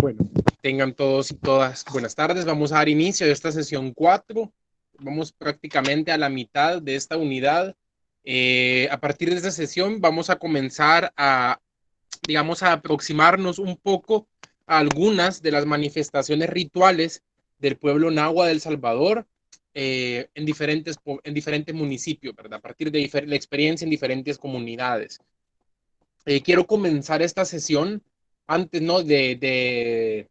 Bueno, tengan todos y todas buenas tardes. Vamos a dar inicio a esta sesión 4. Vamos prácticamente a la mitad de esta unidad. A partir de esta sesión vamos a comenzar a, digamos, a aproximarnos un poco a algunas de las manifestaciones rituales del pueblo nahua de El Salvador en diferentes municipios, ¿verdad? A partir de la experiencia en diferentes comunidades. Quiero comenzar esta sesión antes, ¿no? de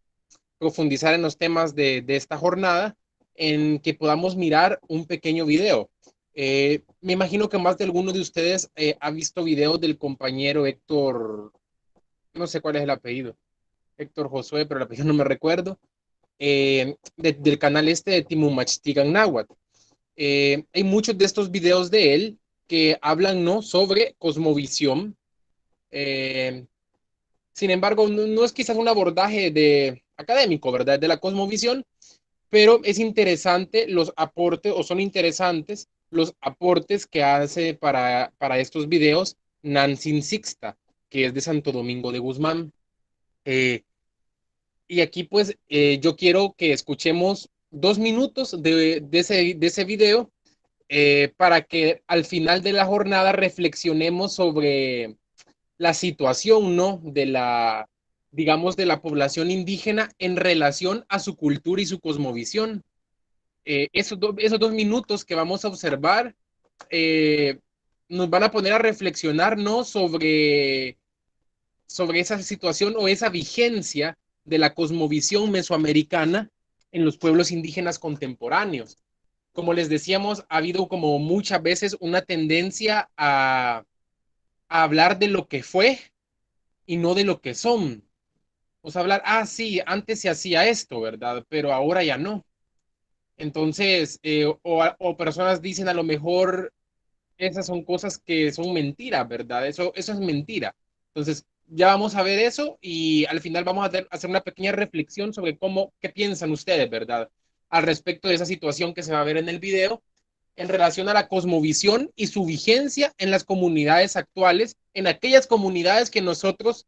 profundizar en los temas de esta jornada, en que podamos mirar un pequeño video. Me imagino que más de alguno de ustedes ha visto videos del compañero Héctor, no sé cuál es el apellido, Héctor Josué, pero el apellido no me recuerdo, del canal este de Timumachtigan Náhuatl. Hay muchos de estos videos de él que hablan, ¿no?, sobre cosmovisión. Eh, Sin embargo, no es quizás un abordaje académico, ¿verdad?, de la cosmovisión, pero es interesante los aportes, o son interesantes los aportes que hace para estos videos Nancy Sixta, que es de Santo Domingo de Guzmán. Y aquí pues yo quiero que escuchemos 2 minutos de ese video para que al final de la jornada reflexionemos sobre la situación, ¿no?, digamos, de la población indígena en relación a su cultura y su cosmovisión. Esos 2 minutos que vamos a observar eh, nos van a poner a reflexionar, ¿no?, sobre esa situación o esa vigencia de la cosmovisión mesoamericana en los pueblos indígenas contemporáneos. Como les decíamos, ha habido como muchas veces una tendencia a hablar de lo que fue y no de lo que son. O sea, hablar, sí, antes se hacía esto, ¿verdad? Pero ahora ya no. Entonces, o personas dicen a lo mejor esas son cosas que son mentiras, ¿verdad? Eso es mentira. Entonces, ya vamos a ver eso y al final vamos a hacer una pequeña reflexión sobre qué piensan ustedes, ¿verdad? Al respecto de esa situación que se va a ver en el video en relación a la cosmovisión y su vigencia en las comunidades actuales, en aquellas comunidades que nosotros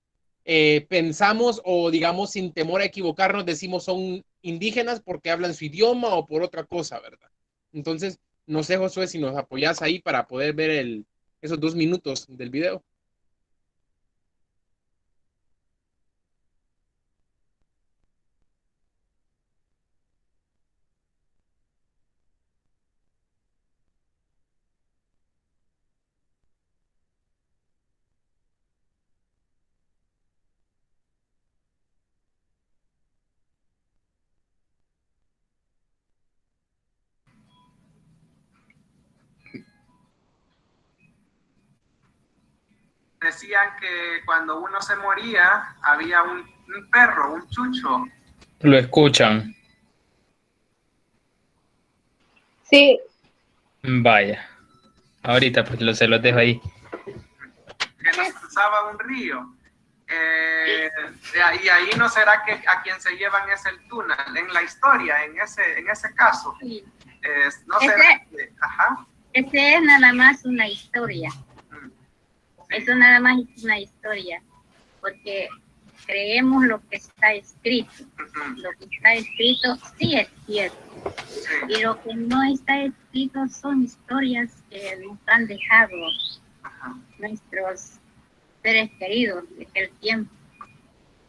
pensamos o digamos sin temor a equivocarnos decimos son indígenas porque hablan su idioma o por otra cosa, ¿verdad? Entonces, no sé, Josué, si nos apoyas ahí para poder ver esos 2 minutos del video. Decían que cuando uno se moría había un perro, un chucho. Lo escuchan. Sí. Vaya. Ahorita pues se los dejo ahí. Que nos cruzaba un río. Y ahí no será que a quien se llevan es el túnel. En la historia, en ese caso. Sí. No será que, ajá. Ese es nada más una historia. Sí. Eso nada más es una historia. Porque creemos lo que está escrito. Lo que está escrito sí es cierto. Sí. Y lo que no está escrito son historias que nos han dejado nuestros seres queridos de aquel tiempo.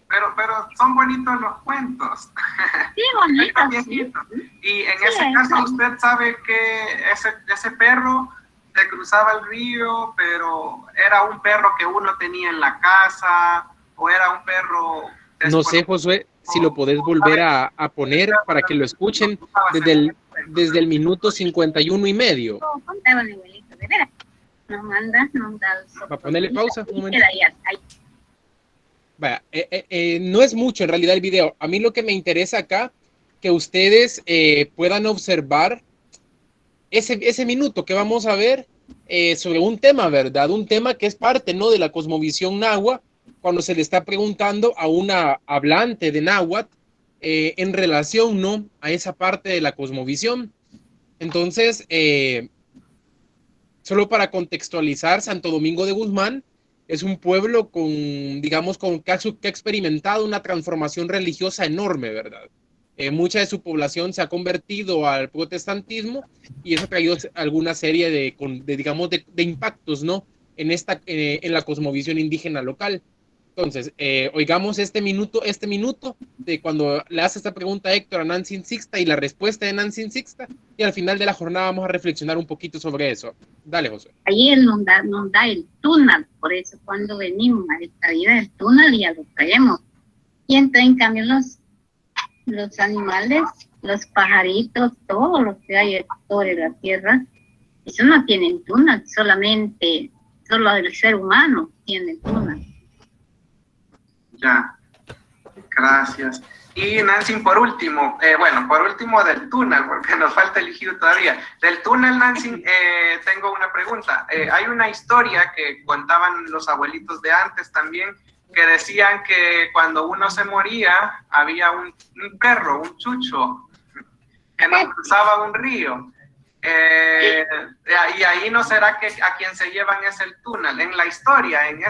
Pero son bonitos los cuentos. Sí, bonitos. Sí. Y en ese caso usted sabe que ese perro se cruzaba el río, pero era un perro que uno tenía en la casa, o era un perro... No sé, Josué, si lo podés volver a poner para que lo escuchen desde el minuto 51 y medio. Contaba mi abuelito, de veras. Nos manda. ¿Va a ponerle pausa? Un momento. Vaya, no es mucho en realidad el video. A mí lo que me interesa acá, que ustedes puedan observar ese minuto que vamos a ver sobre un tema, ¿verdad? Un tema que es parte, ¿no?, de la cosmovisión náhuatl, cuando se le está preguntando a una hablante de náhuatl en relación, ¿no?, a esa parte de la cosmovisión. Entonces, solo para contextualizar, Santo Domingo de Guzmán es un pueblo con, digamos, que ha experimentado una transformación religiosa enorme, ¿verdad? Mucha de su población se ha convertido al protestantismo y eso ha traído alguna serie digamos, de impactos, ¿no? En la cosmovisión indígena local. Entonces, oigamos este minuto de cuando le hace esta pregunta a Héctor a Nancy Sixta y la respuesta de Nancy Sixta, y al final de la jornada vamos a reflexionar un poquito sobre eso. Dale, José. Ayer nos da el túnel, por eso cuando venimos a esta vida del túnel ya lo traemos. Y entonces, en cambio, los animales, los pajaritos, todo lo que hay sobre la tierra, eso no tienen túnel, solo el ser humano tiene túnel. Ya, gracias. Y Nancy, por último del túnel, porque nos falta elegir todavía. Del túnel, Nancy, tengo una pregunta. Hay una historia que contaban los abuelitos de antes también, que decían que cuando uno se moría, había un perro, un chucho, que no cruzaba un río. Y ahí no será que a quien se llevan es el túnel, en la historia, en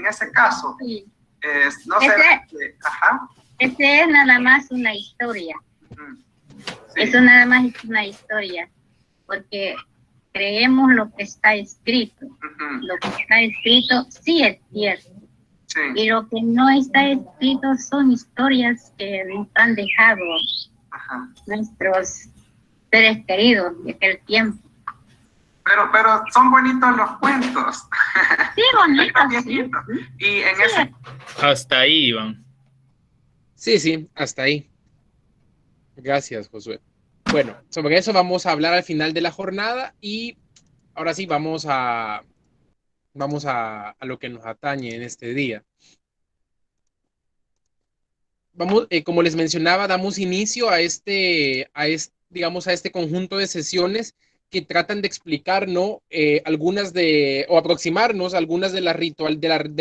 ese caso. Sí. No será que, ajá. Ese es nada más una historia. Sí. Eso nada más es una historia, porque creemos lo que está escrito. Lo que está escrito sí es cierto. Sí. Y lo que no está escrito son historias que nos han dejado nuestros seres queridos de aquel tiempo. Pero son bonitos los cuentos. Sí, bonitos, sí. Y en ese... Hasta ahí, Iván. Sí, hasta ahí. Gracias, Josué. Bueno, sobre eso vamos a hablar al final de la jornada y ahora sí vamos a lo que nos atañe en este día. Como les mencionaba, damos inicio a este conjunto de sesiones que tratan de explicar, ¿no? O aproximarnos a algunas de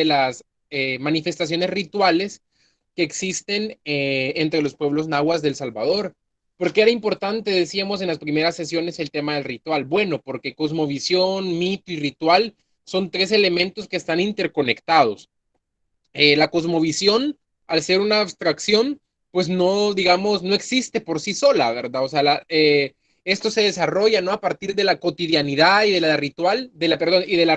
las manifestaciones rituales que existen entre los pueblos nahuas del Salvador. ¿Por qué era importante, decíamos en las primeras sesiones, el tema del ritual? Bueno, porque cosmovisión, mito y ritual son tres elementos que están interconectados. La cosmovisión, al ser una abstracción, pues no, digamos, no existe por sí sola, ¿verdad? O sea, esto se desarrolla, ¿no? A partir de la cotidianidad y de la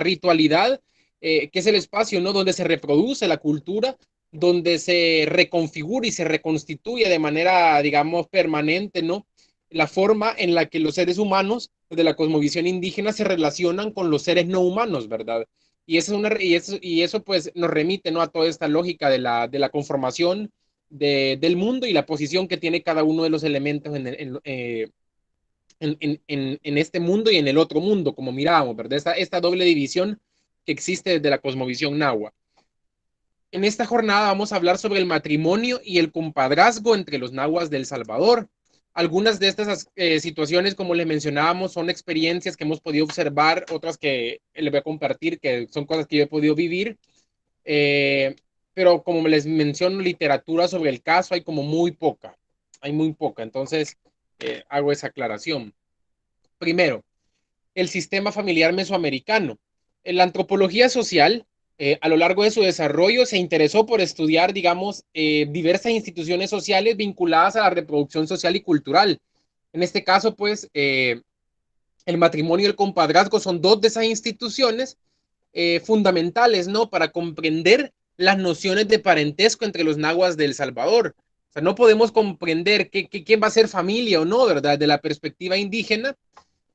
ritualidad, que es el espacio, ¿no? Donde se reproduce la cultura, donde se reconfigura y se reconstituye de manera, digamos, permanente, ¿no? La forma en la que los seres humanos de la cosmovisión indígena se relacionan con los seres no humanos, ¿verdad? Y eso pues nos remite, ¿no? A toda esta lógica de la conformación del mundo y la posición que tiene cada uno de los elementos en este mundo y en el otro mundo, como mirábamos, ¿verdad? Esta doble división que existe desde la cosmovisión nahua. En esta jornada vamos a hablar sobre el matrimonio y el compadrazgo entre los nahuas de El Salvador. Algunas de estas situaciones, como les mencionábamos, son experiencias que hemos podido observar, otras que les voy a compartir, que son cosas que yo he podido vivir. Pero como les menciono, literatura sobre el caso hay como muy poca. Hay muy poca. Entonces, hago esa aclaración. Primero, el sistema familiar mesoamericano. En la antropología social, a lo largo de su desarrollo, se interesó por estudiar, digamos, diversas instituciones sociales vinculadas a la reproducción social y cultural. En este caso, pues, el matrimonio y el compadrazgo son dos de esas instituciones fundamentales, ¿no? Para comprender las nociones de parentesco entre los nahuas de El Salvador. O sea, no podemos comprender quién va a ser familia o no, ¿verdad? De la perspectiva indígena,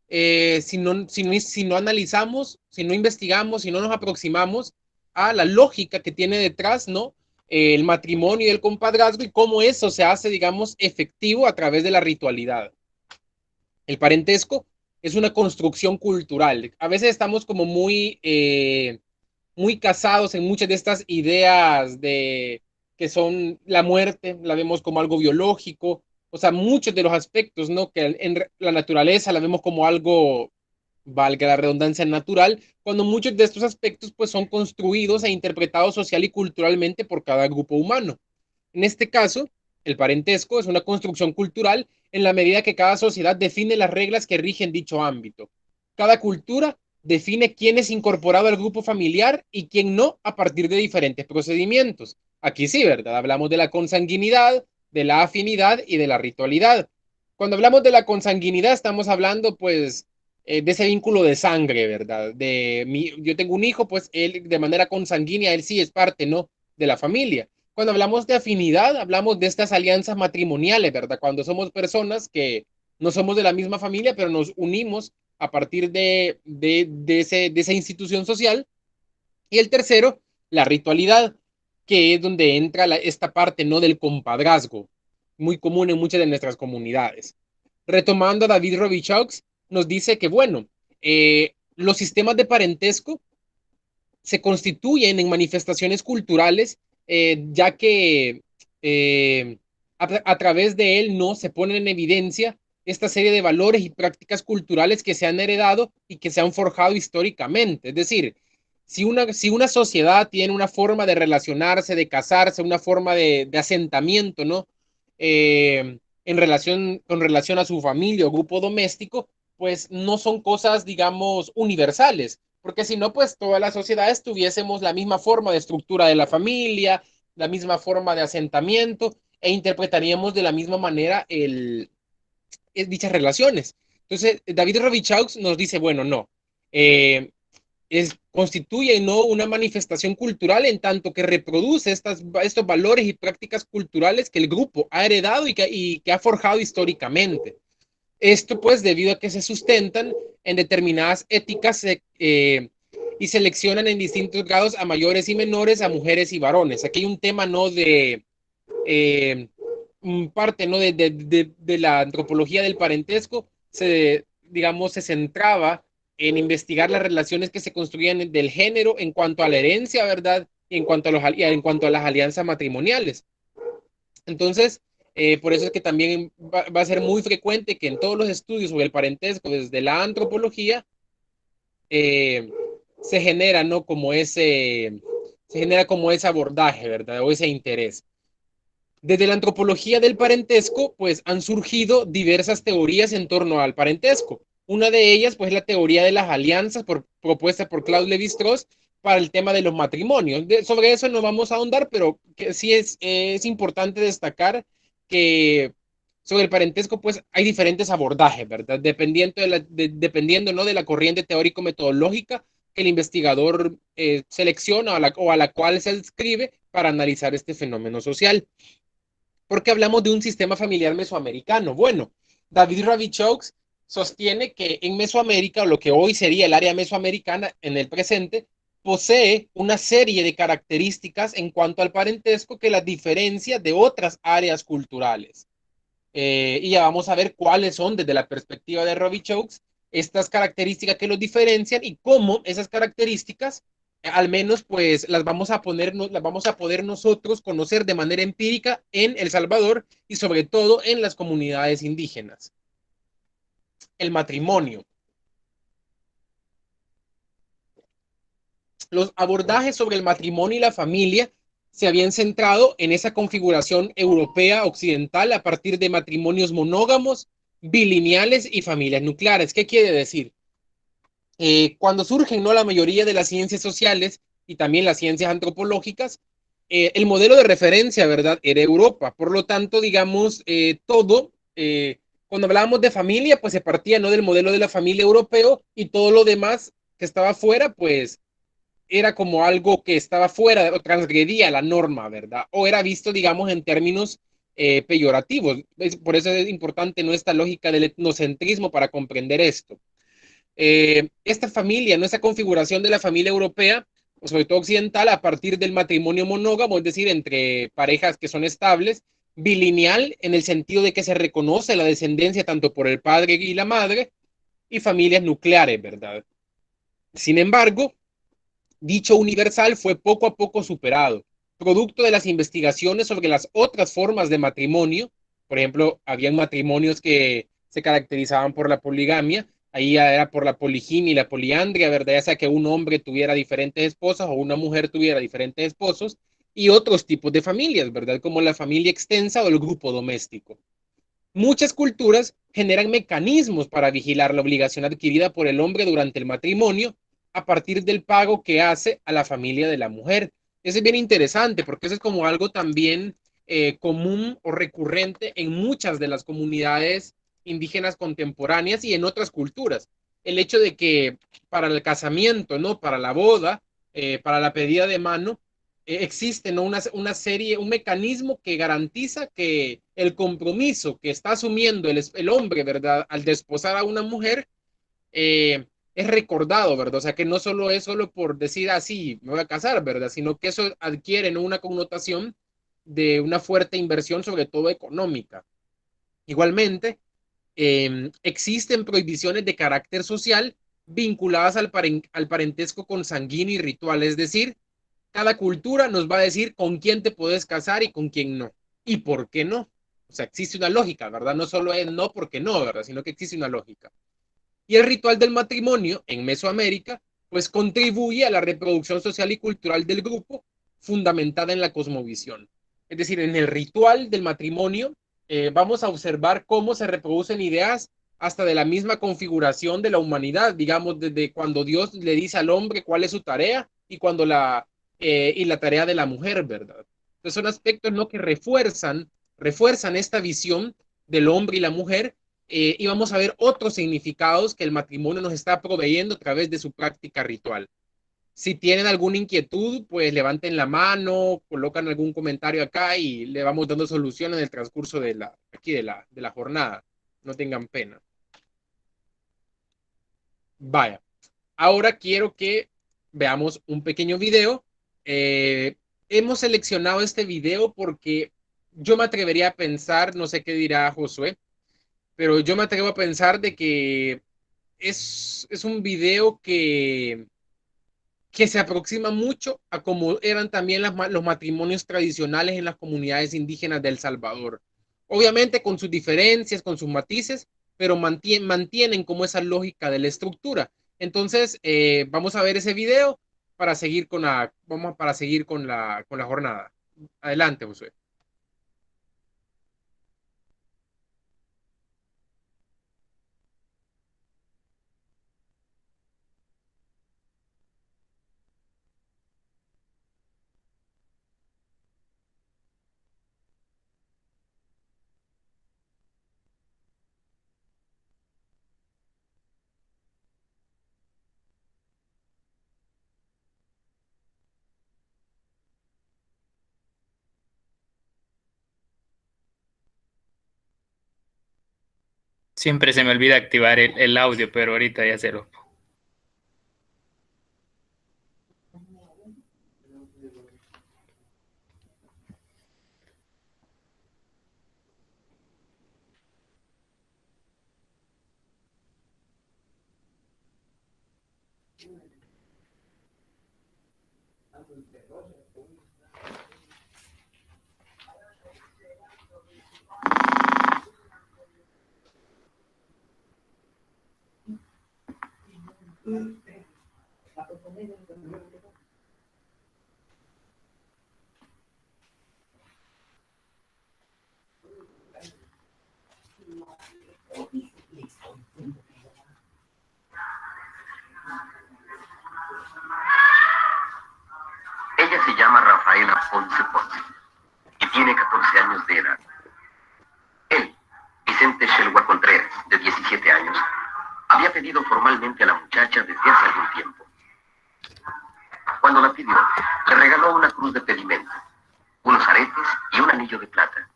si no analizamos, si no investigamos, si no nos aproximamos a la lógica que tiene detrás, ¿no? El matrimonio y el compadrazgo y cómo eso se hace, digamos, efectivo a través de la ritualidad. El parentesco es una construcción cultural. A veces estamos como muy casados en muchas de estas ideas que son la muerte, la vemos como algo biológico, o sea, muchos de los aspectos, ¿no? Que en la naturaleza la vemos como algo, valga la redundancia, natural, cuando muchos de estos aspectos pues son construidos e interpretados social y culturalmente por cada grupo humano. En este caso, el parentesco es una construcción cultural en la medida que cada sociedad define las reglas que rigen dicho ámbito. Cada cultura define quién es incorporado al grupo familiar y quién no a partir de diferentes procedimientos. Aquí sí, ¿verdad? Hablamos de la consanguinidad, de la afinidad y de la ritualidad. Cuando hablamos de la consanguinidad, estamos hablando, pues, de ese vínculo de sangre, ¿verdad? Yo tengo un hijo, pues, él de manera consanguínea, él sí es parte, ¿no? De la familia. Cuando hablamos de afinidad, hablamos de estas alianzas matrimoniales, ¿verdad? Cuando somos personas que no somos de la misma familia, pero nos unimos a partir de esa institución social. Y el tercero, la ritualidad, que es donde entra esta parte, ¿no? Del compadrazgo, muy común en muchas de nuestras comunidades. Retomando a David Robichaux, nos dice que, bueno, los sistemas de parentesco se constituyen en manifestaciones culturales, ya que a través de él no se ponen en evidencia esta serie de valores y prácticas culturales que se han heredado y que se han forjado históricamente. Es decir, si una sociedad tiene una forma de relacionarse, de casarse, una forma de asentamiento, ¿no? Con relación a su familia o grupo doméstico, pues no son cosas, digamos, universales, porque si no, pues todas las sociedades tuviésemos la misma forma de estructura de la familia, la misma forma de asentamiento, e interpretaríamos de la misma manera dichas relaciones. Entonces, David Robichaux nos dice, bueno, no, eh, constituye no una manifestación cultural en tanto que reproduce estos valores y prácticas culturales que el grupo ha heredado y que ha forjado históricamente. Esto pues debido a que se sustentan en determinadas éticas y seleccionan en distintos grados a mayores y menores, a mujeres y varones. Aquí hay un tema no eh, parte no de la antropología del parentesco, digamos, se centraba en investigar las relaciones que se construían del género en cuanto a la herencia, ¿verdad? Y en cuanto a las alianzas matrimoniales. Entonces, por eso es que también va a ser muy frecuente que en todos los estudios sobre el parentesco, desde la antropología, eh, se genera, ¿no? Se genera como ese abordaje, ¿verdad? O ese interés. Desde la antropología del parentesco, pues han surgido diversas teorías en torno al parentesco. Una de ellas, pues, la teoría de las alianzas propuesta por Claude Lévi-Strauss para el tema de los matrimonios. Sobre eso no vamos a ahondar, pero que sí es importante destacar que sobre el parentesco, pues, hay diferentes abordajes, ¿verdad? Dependiendo, ¿no? De la corriente teórico-metodológica que el investigador selecciona o a la cual se adscribe para analizar este fenómeno social. Porque hablamos de un sistema familiar mesoamericano. Bueno, David Robichaux sostiene que en Mesoamérica, o lo que hoy sería el área mesoamericana en el presente, posee una serie de características en cuanto al parentesco que las diferencia de otras áreas culturales. Y ya vamos a ver cuáles son, desde la perspectiva de Robichaux, estas características que los diferencian y cómo esas características al menos pues las vamos a poder nosotros conocer de manera empírica en El Salvador y sobre todo en las comunidades indígenas. El matrimonio. Los abordajes sobre el matrimonio y la familia se habían centrado en esa configuración europea occidental a partir de matrimonios monógamos, bilineales y familias nucleares. ¿Qué quiere decir? Cuando surgen, ¿no?, la mayoría de las ciencias sociales y también las ciencias antropológicas, el modelo de referencia, ¿verdad?, era Europa. Por lo tanto, digamos, cuando hablábamos de familia, pues se partía, ¿no?, del modelo de la familia europeo y todo lo demás que estaba fuera, pues era como algo que estaba fuera o transgredía la norma, ¿verdad? O era visto, digamos, en términos peyorativos. Por eso es importante, ¿no?, esta lógica del etnocentrismo para comprender esto. Esta familia, ¿no?, esa configuración de la familia europea, o sobre todo occidental, a partir del matrimonio monógamo, es decir, entre parejas que son estables, bilineal, en el sentido de que se reconoce la descendencia tanto por el padre y la madre, y familias nucleares, ¿verdad? Sin embargo, dicho universal fue poco a poco superado, producto de las investigaciones sobre las otras formas de matrimonio. Por ejemplo, habían matrimonios que se caracterizaban por la poligamia, ahí era por la poliginia y la poliandria, ¿verdad? Ya sea que un hombre tuviera diferentes esposas o una mujer tuviera diferentes esposos, y otros tipos de familias, ¿verdad? Como la familia extensa o el grupo doméstico. Muchas culturas generan mecanismos para vigilar la obligación adquirida por el hombre durante el matrimonio a partir del pago que hace a la familia de la mujer. Eso es bien interesante porque eso es como algo también común o recurrente en muchas de las comunidades indígenas contemporáneas y en otras culturas. El hecho de que para el casamiento, ¿no? Para la boda, para la pedida de mano, existe, ¿no? Una serie, un mecanismo que garantiza que el compromiso que está asumiendo el hombre, ¿verdad? Al desposar a una mujer, es recordado, ¿verdad? O sea, que no solo es solo por decir así, me voy a casar, ¿verdad? Sino que eso adquiere, ¿no? Una connotación de una fuerte inversión, sobre todo económica. Igualmente, existen prohibiciones de carácter social vinculadas al parentesco consanguíneo y ritual, es decir, cada cultura nos va a decir con quién te puedes casar y con quién no. ¿Y por qué no? O sea, existe una lógica, ¿verdad? No solo es no porque no, ¿verdad? Sino que existe una lógica. Y el ritual del matrimonio en Mesoamérica, pues contribuye a la reproducción social y cultural del grupo, fundamentada en la cosmovisión. Es decir, en el ritual del matrimonio vamos a observar cómo se reproducen ideas hasta de la misma configuración de la humanidad, digamos, desde cuando Dios le dice al hombre cuál es su tarea y cuando y la tarea de la mujer, ¿verdad? Entonces son aspectos, ¿no? Que refuerzan esta visión del hombre y la mujer, y vamos a ver otros significados que el matrimonio nos está proveyendo a través de su práctica ritual. Si tienen alguna inquietud, pues levanten la mano, colocan algún comentario acá y le vamos dando solución en el transcurso de la jornada. No tengan pena. Vaya, ahora quiero que veamos un pequeño video. Hemos seleccionado este video porque yo me atrevería a pensar, no sé qué dirá Josué, pero yo me atrevo a pensar de que es un video que se aproxima mucho a como eran también los matrimonios tradicionales en las comunidades indígenas de El Salvador. Obviamente con sus diferencias, con sus matices, pero mantienen como esa lógica de la estructura. Entonces, vamos a ver ese video para seguir para seguir con la jornada. Adelante, Josué. Siempre se me olvida activar el audio, pero ahorita ya se lo. Ella se llama Rafaela Ponce Ponce y tiene 14 años de edad. Él, Vicente Shelwa Contreras, de 17 años, había pedido formalmente a la muchacha desde hace algún tiempo. Cuando la pidió, le regaló una cruz de pedimento, unos aretes y un anillo de plata.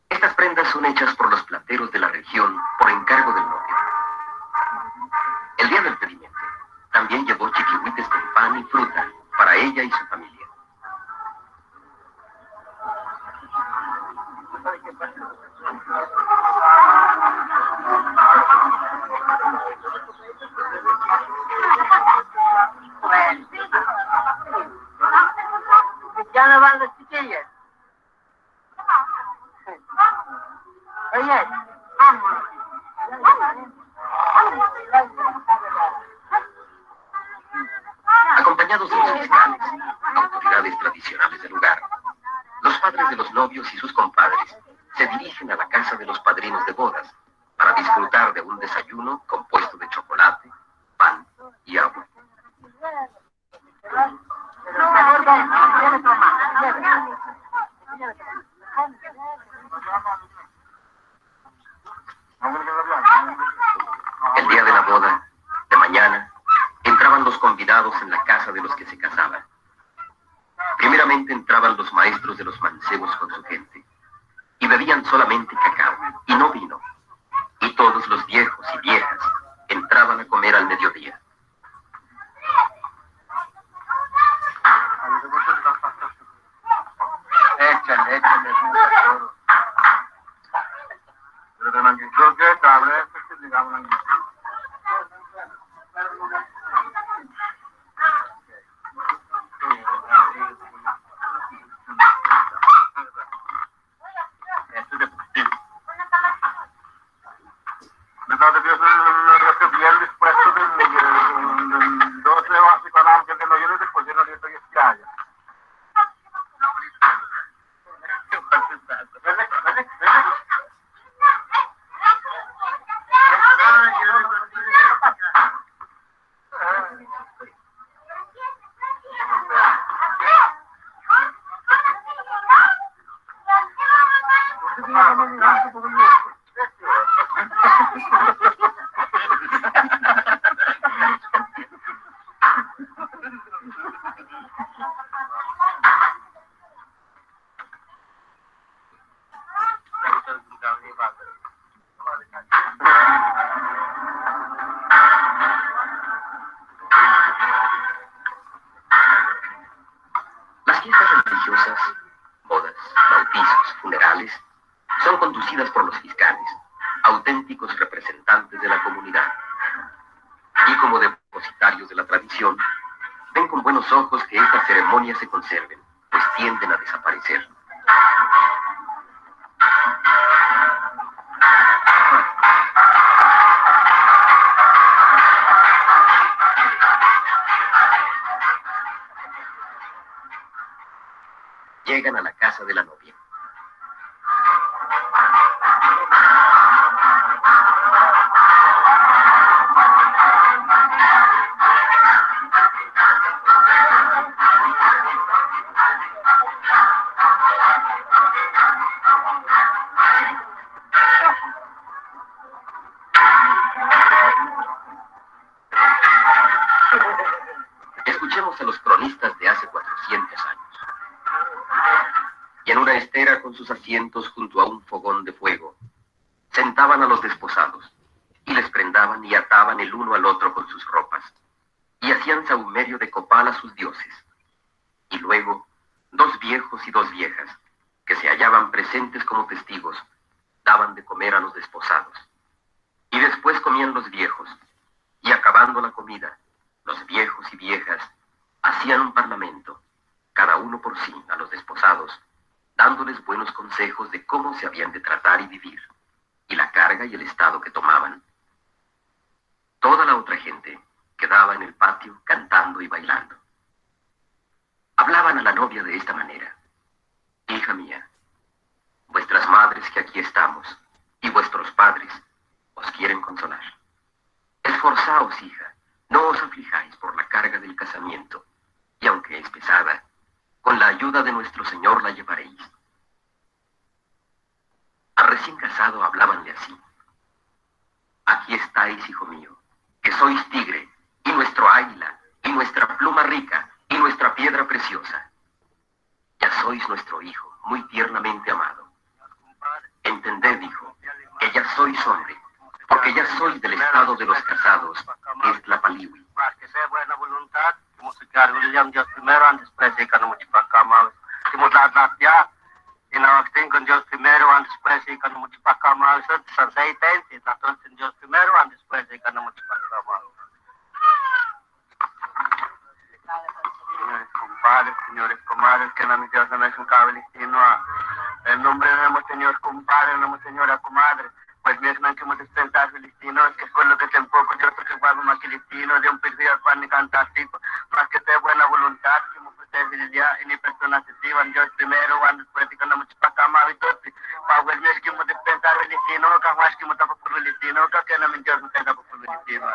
Estas prendas son hechas por los plateros de la región por encargo del novio. El día del pedimento, también llevó chiquihuites con pan y fruta para ella y su familia. Ya no van los chiquillos. Oye, vamos. Acompañados de los fiscales, autoridades tradicionales del lugar, los padres de los novios y sus compadres se dirigen a la casa de los padrinos de bodas para disfrutar de un desayuno compuesto de chocolate, pan y agua. El día de la boda, de mañana, entraban los convidados en la casa de los que se casaban. Primeramente entraban los maestros de los mancebos con su gente, y bebían solamente cacao, y no vino. Y todos los viejos y viejas entraban a comer al mediodía. Échale. Creo que cabrón, que digamos. Bien dispuesto del 12 básico, que no yo después de no le estoy esclaya. Las fiestas religiosas, bodas, bautizos, funerales, son conducidas por los fiscales, auténticos representantes de la comunidad. Y como depositarios de la tradición, ven con buenos ojos que estas ceremonias se conserven, pues tienden a desaparecer. Llegan a la casa de la novia. Escuchemos a los cronistas de hace 400 años. Y en una estera con sus asientos junto a un fogón de fuego, sentaban a los desposados, y les prendaban y ataban el uno al otro con sus ropas, y hacían sahumerio de copal a sus dioses. Y luego, 2 viejos y 2 viejas, que se hallaban presentes como testigos, daban de comer a los desposados. Y después comían los viejos, y acabando la comida, los viejos y viejas hacían un parlamento, cada uno por sí, a los desposados, dándoles buenos consejos de cómo se habían de tratar y vivir, y la carga y el estado que tomaban. Toda la otra gente quedaba en el patio cantando y bailando. Hablaban a la novia de esta manera: hija mía, vuestras madres que aquí estamos, y vuestros padres, os quieren consolar. Esforzaos, hija, no os aflijáis por la carga del casamiento, y aunque es pesada, con la ayuda de nuestro Señor la llevaréis. Al recién casado hablábanle así: aquí estáis, hijo mío, que sois tigre, y nuestro águila, y nuestra pluma rica, y nuestra piedra preciosa. Ya sois nuestro hijo, muy tiernamente amado. Entended, hijo, que ya sois hombre, porque ya sois del estado de los casados, que es Tlapalihui. Para que sea buena voluntad, musicar William Dios primero, antes prese que no mucho para cama, que mucha ya, y no tengo Dios primero, antes prese que no mucho para cama, eso es aceite, entonces Dios primero, antes prese que no mucho para cama. Señores compadres, señores comadres, que no me Dios no es un cabelistino, el nombre de nuestro Señor compadre, nuestra Señora comadre. Pues mismo que hemos dispensado filistino, es que con lo que tampoco yo soy que guardo más filistino, de un perdido pan y cantar tipo, para que sea buena voluntad, que me ofrece felicidad y mi persona se sirvan, Dios primero, cuando después que no mucho para acá, mavitotti, pagwel mes que mo dispensar velitino, kawas que mo tapa por velitino, que la mentira no tenga por velitino.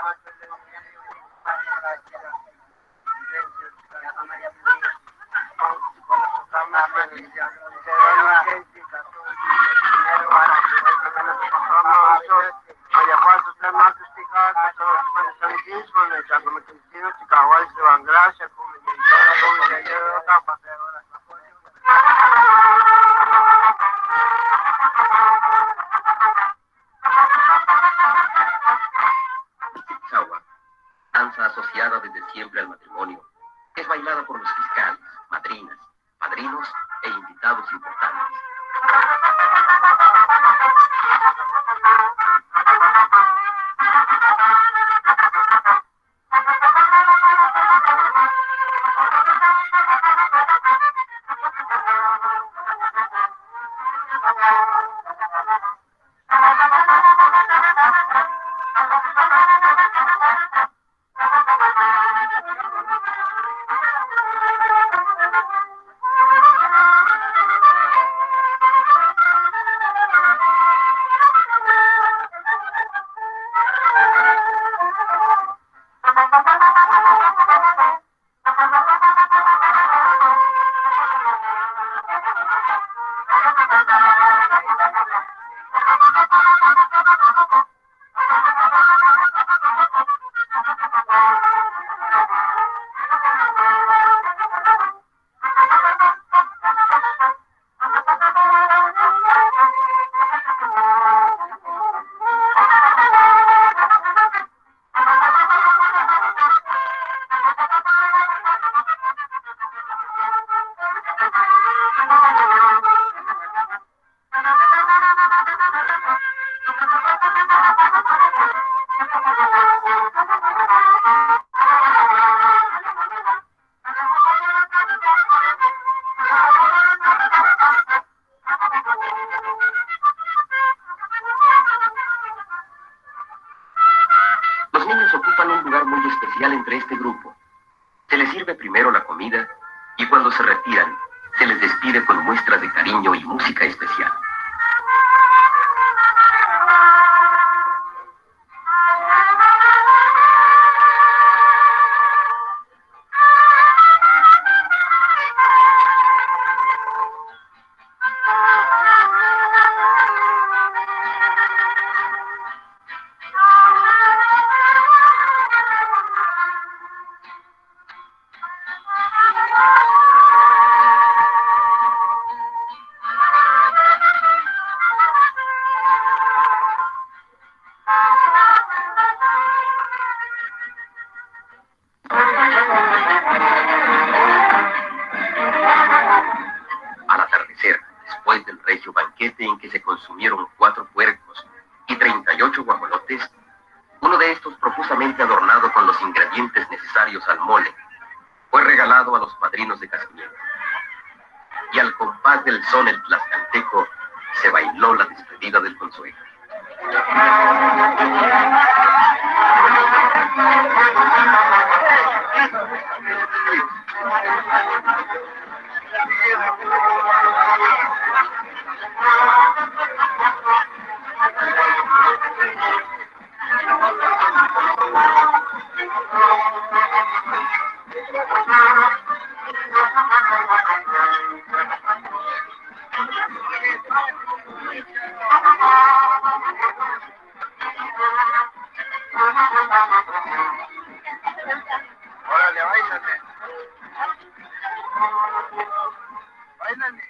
Danza asociada desde siempre al matrimonio, es bailada por los fiscales, madrinas, padrinos e invitados importantes. Los niños ocupan un lugar muy especial entre este grupo. Se les sirve primero la comida y cuando se retiran, se les despide con muestras de cariño y música especial. Al atardecer, después del regio banquete en que se consumieron 4 puercos y 38 guajolotes, uno de estos profusamente adornado con los ingredientes necesarios al mole, fue regalado a los padrinos de casamiento. Y al compás del son el tlaxcalteco se bailó la despedida del consuelo. Órale, báilale. Báilale.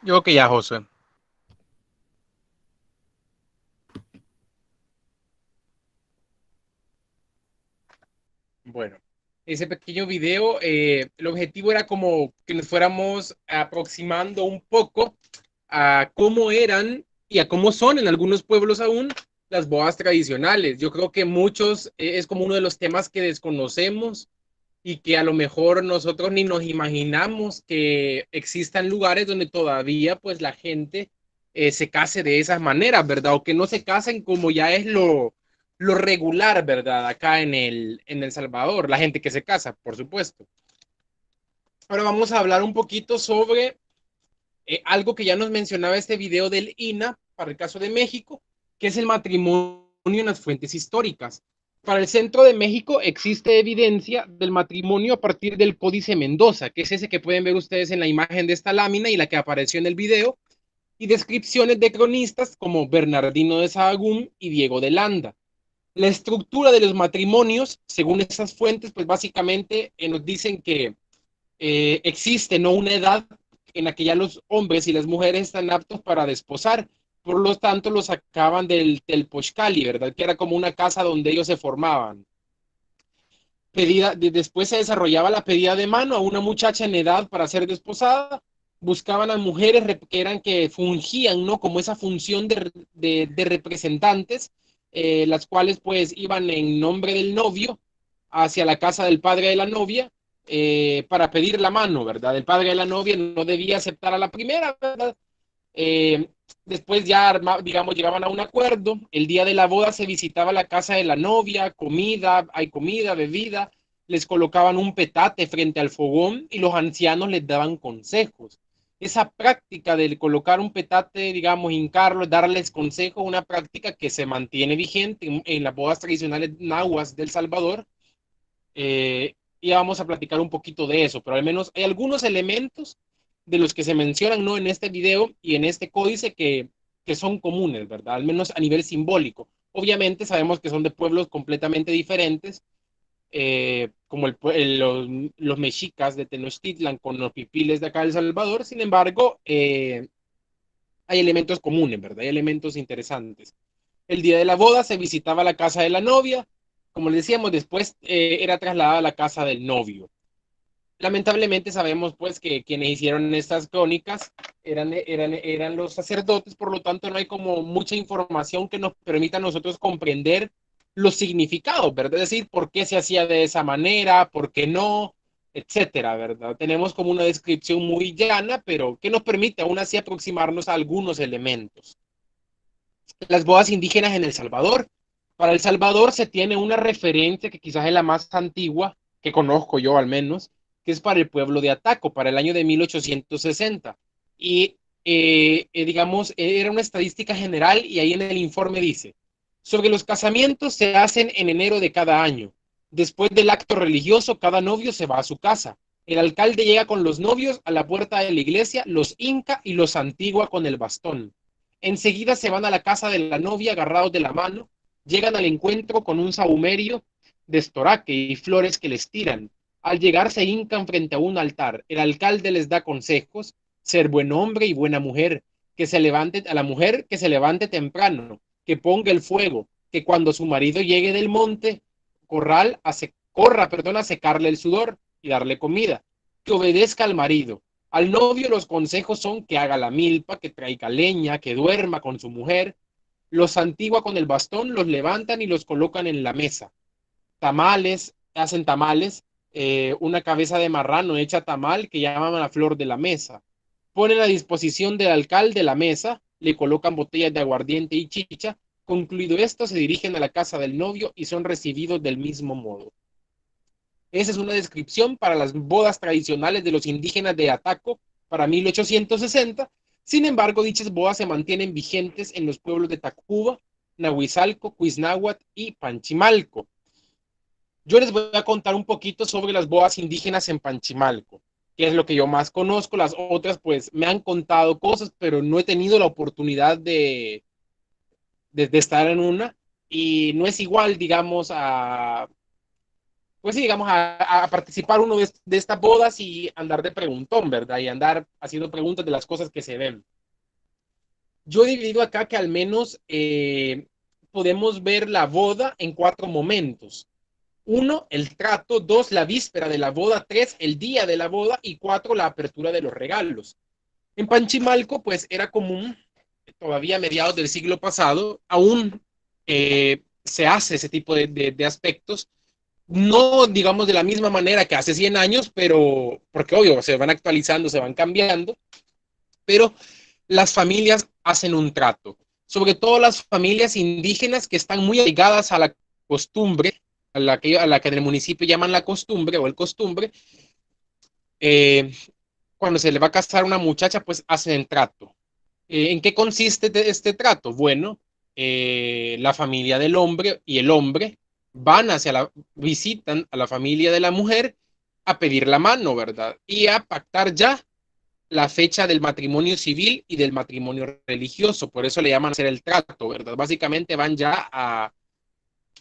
Yo creo que ya, Josué. Bueno, ese pequeño video, el objetivo era como que nos fuéramos aproximando un poco a cómo eran y a cómo son en algunos pueblos aún las bodas tradicionales. Yo creo que muchos es como uno de los temas que desconocemos y que a lo mejor nosotros ni nos imaginamos que existan lugares donde todavía pues la gente se case de esas maneras, ¿verdad? O que no se casen como ya es lo regular, ¿verdad? Acá en El Salvador, la gente que se casa, por supuesto. Ahora vamos a hablar un poquito sobre algo que ya nos mencionaba este video del INA para el caso de México, que es el matrimonio en las fuentes históricas. Para el centro de México existe evidencia del matrimonio a partir del Códice Mendoza, que es ese que pueden ver ustedes en la imagen de esta lámina y la que apareció en el video, y descripciones de cronistas como Bernardino de Sahagún y Diego de Landa. La estructura de los matrimonios, según estas fuentes, pues básicamente nos dicen que existe, ¿no?, una edad en la que ya los hombres y las mujeres están aptos para desposar. Por lo tanto, los sacaban del Telpochcali, ¿verdad? Que era como una casa donde ellos se formaban. Después se desarrollaba la pedida de mano a una muchacha en edad para ser desposada. Buscaban a mujeres que fungían, ¿no?, como esa función de representantes, las cuales pues iban en nombre del novio hacia la casa del padre de la novia, para pedir la mano, ¿verdad? El padre de la novia no debía aceptar a la primera, ¿verdad? Después ya, digamos, llegaban a un acuerdo. El día de la boda se visitaba la casa de la novia, hay comida, bebida, les colocaban un petate frente al fogón y los ancianos les daban consejos. Esa práctica de colocar un petate, digamos, hincarlo, darles consejos, una práctica que se mantiene vigente en las bodas tradicionales nahuas del Salvador. Y vamos a platicar un poquito de eso, pero al menos hay algunos elementos de los que se mencionan, ¿no?, en este video y en este códice que son comunes, ¿verdad? Al menos a nivel simbólico. Obviamente sabemos que son de pueblos completamente diferentes, como los mexicas de Tenochtitlan con los pipiles de acá de El Salvador. Sin embargo, hay elementos comunes, ¿verdad? Hay elementos interesantes. El día de la boda se visitaba la casa de la novia. Como les decíamos, después era trasladada a la casa del novio. Lamentablemente sabemos pues que quienes hicieron estas crónicas eran los sacerdotes, por lo tanto no hay como mucha información que nos permita a nosotros comprender los significados, ¿verdad? Es decir, por qué se hacía de esa manera, por qué no, etcétera, ¿verdad? Tenemos como una descripción muy llana, pero que nos permite aún así aproximarnos a algunos elementos. Las bodas indígenas en El Salvador. Para El Salvador se tiene una referencia que quizás es la más antigua, que conozco yo al menos, que es para el pueblo de Ataco, para el año de 1860. Y, digamos, era una estadística general y ahí en el informe dice, sobre los casamientos se hacen en enero de cada año. Después del acto religioso, cada novio se va a su casa. El alcalde llega con los novios a la puerta de la iglesia, los hinca y los santigua con el bastón. Enseguida se van a la casa de la novia agarrados de la mano, llegan al encuentro con un sahumerio de estoraque y flores que les tiran. Al llegar se hincan frente a un altar. El alcalde les da consejos, ser buen hombre y buena mujer, a la mujer que se levante temprano, que ponga el fuego, que cuando su marido llegue del monte, corra a secarle el sudor y darle comida, que obedezca al marido. Al novio los consejos son que haga la milpa, que traiga leña, que duerma con su mujer. Los santigua con el bastón, los levantan y los colocan en la mesa. Hacen tamales, una cabeza de marrano hecha tamal que llaman la flor de la mesa. Ponen a disposición del alcalde la mesa, le colocan botellas de aguardiente y chicha. Concluido esto, se dirigen a la casa del novio y son recibidos del mismo modo. Esa es una descripción para las bodas tradicionales de los indígenas de Ataco para 1860. Sin embargo, dichas bodas se mantienen vigentes en los pueblos de Tacuba, Nahuizalco, Cuiznahuat y Panchimalco. Yo les voy a contar un poquito sobre las bodas indígenas en Panchimalco, que es lo que yo más conozco. Las otras, pues, me han contado cosas, pero no he tenido la oportunidad de estar en una, y no es igual, digamos, a participar uno de estas bodas y andar de preguntón, ¿verdad? Y andar haciendo preguntas de las cosas que se ven. Yo he dividido acá que al menos podemos ver la boda en 4 momentos. 1, el trato. 2, la víspera de la boda. 3, el día de la boda. Y 4, la apertura de los regalos. En Panchimalco, pues, era común, todavía a mediados del siglo pasado, aún se hace ese tipo de aspectos. No, digamos, de la misma manera que hace 100 años, pero porque obvio, se van actualizando, se van cambiando, pero las familias hacen un trato. sobre todo las familias indígenas que están muy ligadas a la costumbre, a la que en el municipio llaman la costumbre o el costumbre. Cuando se le va a casar a una muchacha, pues hacen el trato. ¿En qué consiste este trato? Bueno, la familia del hombre y el hombre visitan a la familia de la mujer a pedir la mano, ¿verdad? Y a pactar ya la fecha del matrimonio civil y del matrimonio religioso. Por eso le llaman hacer el trato, ¿verdad? Básicamente van ya a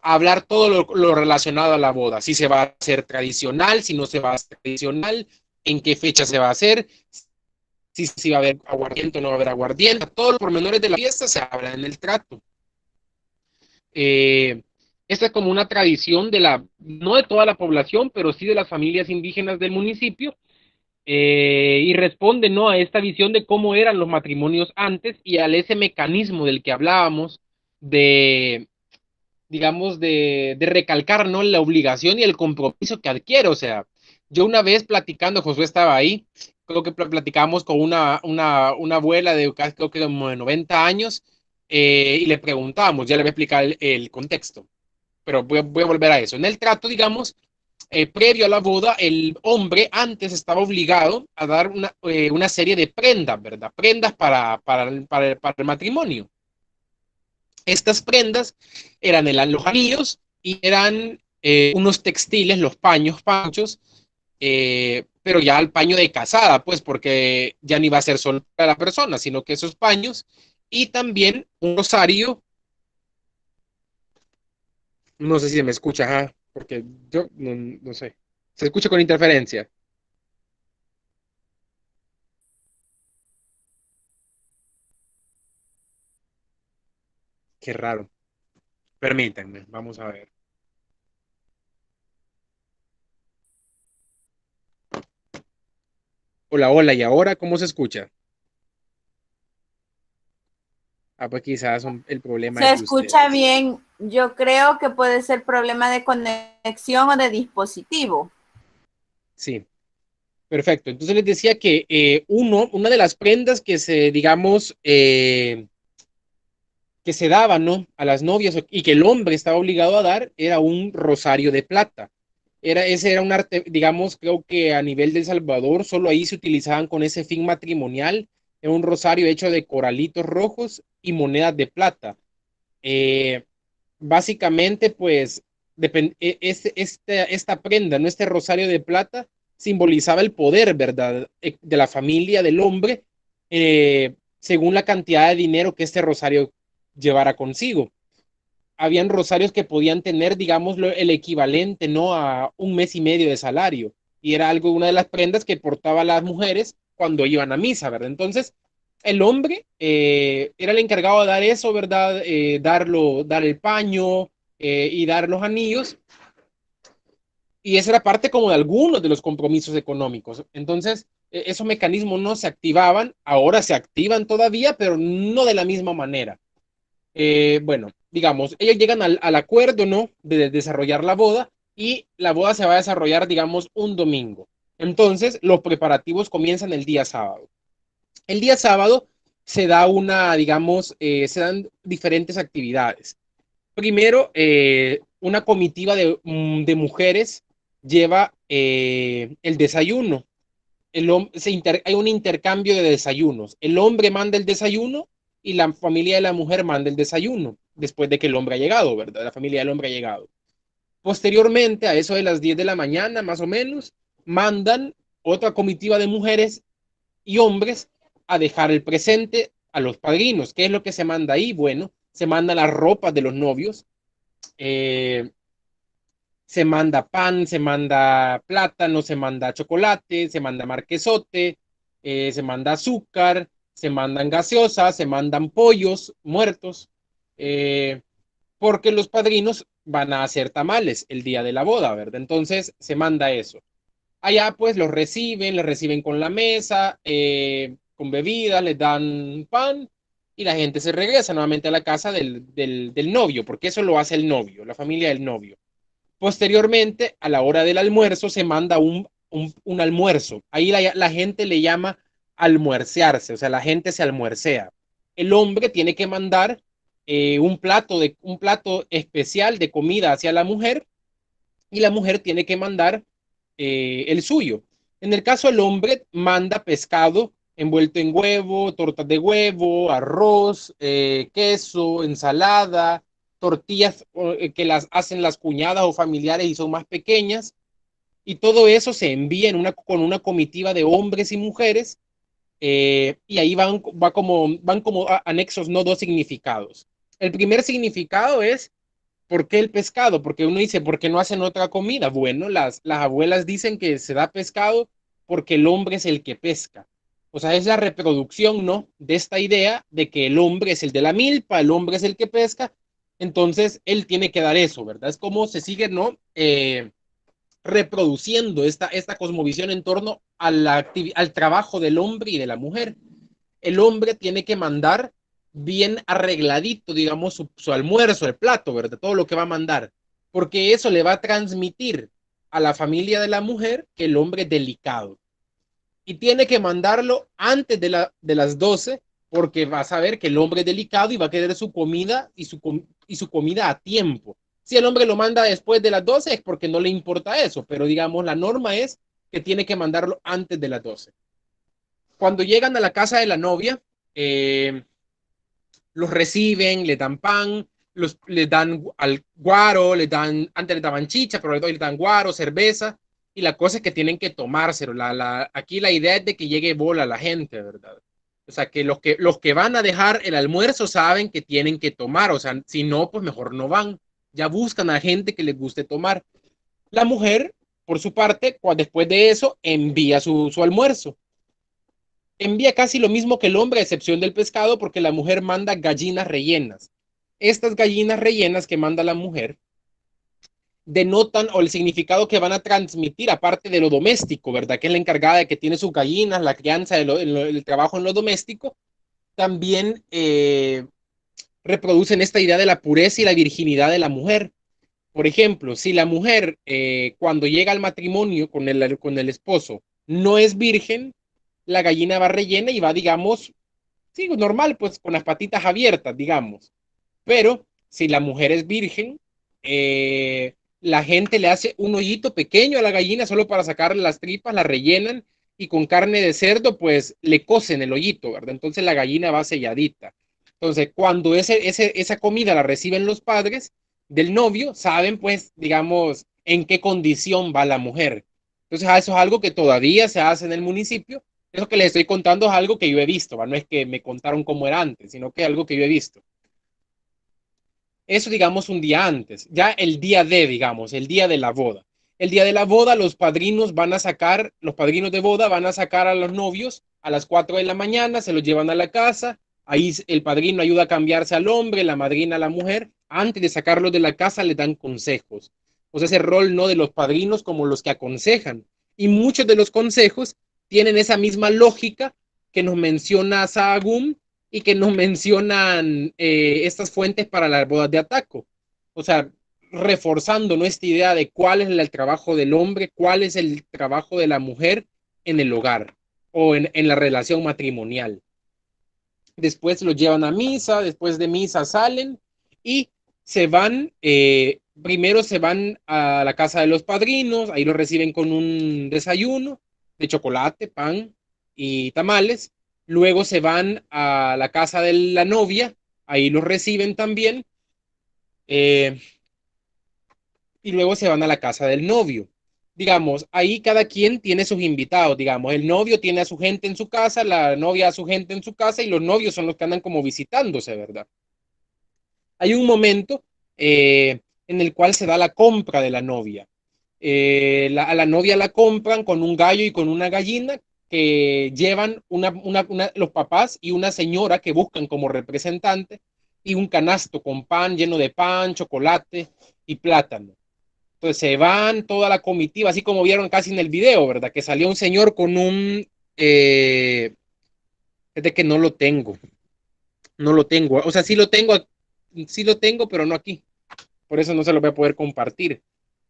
hablar todo lo relacionado a la boda. Si se va a hacer tradicional, si no se va a hacer tradicional, en qué fecha se va a hacer, si va a haber aguardiente o no va a haber aguardiente. Todos los pormenores de la fiesta se hablan en el trato. Esta es como una tradición no de toda la población, pero sí de las familias indígenas del municipio, y responde, ¿no?, a esta visión de cómo eran los matrimonios antes y a ese mecanismo del que hablábamos digamos, de recalcar, ¿no?, la obligación y el compromiso que adquiere. O sea, yo una vez platicando, Josué estaba ahí, creo que platicábamos con una abuela de casi, creo que como de 90 años, y le preguntábamos, ya le voy a explicar el contexto, pero voy a volver a eso. En el trato, digamos, previo a la boda, el hombre antes estaba obligado a dar una serie de prendas, ¿verdad? Prendas para el matrimonio. Estas prendas eran los anillos y eran unos textiles, los panchos, pero ya el paño de casada, pues, porque ya no iba a ser solo para la persona, sino que esos paños, y también un rosario. No sé si se me escucha, ajá, porque yo no sé. Se escucha con interferencia. Qué raro. Permítanme, vamos a ver. Hola, hola, ¿y ahora cómo se escucha? Ah, pues quizás el problema Se es de escucha ustedes. bien. Yo creo que puede ser problema de conexión o de dispositivo. Sí, perfecto. Entonces les decía que una de las prendas que digamos, que se daba, ¿no?, a las novias y que el hombre estaba obligado a dar era un rosario de plata. Ese era un arte, digamos, creo que a nivel de El Salvador, solo ahí se utilizaban con ese fin matrimonial. Era un rosario hecho de coralitos rojos y monedas de plata. Eh, Básicamente, pues, esta prenda, ¿no?, este rosario de plata, simbolizaba el poder, ¿verdad?, de la familia del hombre, según la cantidad de dinero que este rosario llevara consigo. Habían rosarios que podían tener, digamos, el equivalente, ¿no?, a un mes y medio de salario. Y era una de las prendas que portaban las mujeres cuando iban a misa, ¿verdad? Entonces, el hombre era el encargado de dar eso, ¿verdad? Dar el paño y dar los anillos. Y esa era parte como de algunos de los compromisos económicos. Entonces, esos mecanismos no se activaban, ahora se activan todavía, pero no de la misma manera. Bueno, digamos, ellos llegan al acuerdo, ¿no?, de desarrollar la boda, y la boda se va a desarrollar, digamos, un domingo. Entonces, los preparativos comienzan el día sábado. El día sábado digamos, se dan diferentes actividades. Primero, una comitiva de mujeres lleva el desayuno. Hay un intercambio de desayunos. El hombre manda el desayuno y la familia de la mujer manda el desayuno después de que el hombre ha llegado, ¿verdad? La familia del hombre ha llegado. Posteriormente, a eso de las 10 de la mañana, más o menos, mandan otra comitiva de mujeres y hombres a dejar el presente a los padrinos. ¿Qué es lo que se manda ahí? Bueno, se manda las ropas de los novios, se manda pan, se manda plátano, se manda chocolate, se manda marquesote, se manda azúcar, se mandan gaseosas, se mandan pollos muertos, porque los padrinos van a hacer tamales el día de la boda, ¿verdad? Entonces se manda eso. Allá pues los les reciben con la mesa, con bebidas, les dan pan, y la gente se regresa nuevamente a la casa del novio, porque eso lo hace el novio, la familia del novio. Posteriormente, a la hora del almuerzo, se manda un almuerzo. Ahí la gente le llama almuercearse, o sea, la gente se almuercea. el hombre tiene que mandar un plato especial de comida hacia la mujer y la mujer tiene que mandar el suyo. En el caso del hombre, manda pescado envuelto en huevo, tortas de huevo, arroz, queso, ensalada, tortillas que las hacen las cuñadas o familiares y son más pequeñas. Y todo eso se envía con una comitiva de hombres y mujeres. Y ahí van como anexos, no dos significados. El primer significado es ¿por qué el pescado? Porque uno dice, ¿por qué no hacen otra comida? Bueno, las abuelas dicen que se da pescado porque el hombre es el que pesca. O sea, es la reproducción, ¿no? De esta idea de que el hombre es el de la milpa, el hombre es el que pesca, entonces él tiene que dar eso, ¿verdad? Es como se sigue, ¿no? Reproduciendo esta cosmovisión en torno al trabajo del hombre y de la mujer. El hombre tiene que mandar bien arregladito, digamos, su almuerzo, el plato, ¿verdad? Todo lo que va a mandar, porque eso le va a transmitir a la familia de la mujer que el hombre es delicado. Y tiene que mandarlo antes de las 12, porque va a saber que el hombre es delicado y va a querer su comida y su comida a tiempo. Si el hombre lo manda después de las 12 es porque no le importa eso, pero digamos, la norma es que tiene que mandarlo antes de las 12. Cuando llegan a la casa de la novia, los reciben, les dan pan, les dan al guaro, antes les daban chicha, pero hoy les dan guaro, cerveza, y la cosa es que tienen que tomárselo. Aquí la idea es de que llegue bola a la gente, ¿verdad? O sea, que los que van a dejar el almuerzo saben que tienen que tomar, o sea, si no, pues mejor no van. Ya buscan a gente que les guste tomar. La mujer, por su parte, después de eso, envía su almuerzo. Envía casi lo mismo que el hombre, a excepción del pescado, porque la mujer manda gallinas rellenas. Estas gallinas rellenas que manda la mujer denotan o el significado que van a transmitir, aparte de lo doméstico, ¿verdad? Que es la encargada de que tiene sus gallinas, la crianza, el trabajo en lo doméstico, también reproducen esta idea de la pureza y la virginidad de la mujer. Por ejemplo, si la mujer cuando llega al matrimonio con el esposo no es virgen, la gallina va rellena y va, digamos, sí, normal, pues con las patitas abiertas, digamos. Pero si la mujer es virgen, la gente le hace un hoyito pequeño a la gallina solo para sacarle las tripas, la rellenan y con carne de cerdo, pues le cocen el hoyito, ¿verdad? Entonces la gallina va selladita. Entonces, cuando esa comida la reciben los padres del novio, saben, pues, digamos, en qué condición va la mujer. Entonces, eso es algo que todavía se hace en el municipio. Eso que les estoy contando es algo que yo he visto, ¿va? No es que me contaron cómo era antes, sino que es algo que yo he visto. Eso, digamos, un día antes. Ya el día digamos, el día de la boda. El día de la boda, los padrinos de boda van a sacar a los novios a las 4 de la mañana, se los llevan a la casa. Ahí el padrino ayuda a cambiarse al hombre, la madrina a la mujer. Antes de sacarlos de la casa, le dan consejos. O sea, ese rol no de los padrinos como los que aconsejan. Y muchos de los consejos tienen esa misma lógica que nos menciona Sahagún y que nos mencionan estas fuentes para las bodas de Ataco. O sea, reforzando nuestra idea de cuál es el trabajo del hombre, cuál es el trabajo de la mujer en el hogar o en la relación matrimonial. Después los llevan a misa, después de misa salen y se van, primero se van a la casa de los padrinos, ahí los reciben con un desayuno de chocolate, pan y tamales. Luego se van a la casa de la novia, ahí los reciben también. Y luego se van a la casa del novio. Digamos, ahí cada quien tiene sus invitados, digamos, el novio tiene a su gente en su casa, la novia a su gente en su casa y los novios son los que andan como visitándose, ¿verdad? Hay un momento en el cual se da la compra de la novia. A la novia la compran con un gallo y con una gallina que llevan los papás y una señora que buscan como representante y un canasto con pan lleno de pan, chocolate y plátano. Entonces se van toda la comitiva, así como vieron casi en el video, ¿verdad? Que salió un señor con es de que no lo tengo, o sea, sí lo tengo, pero no aquí, por eso no se lo voy a poder compartir,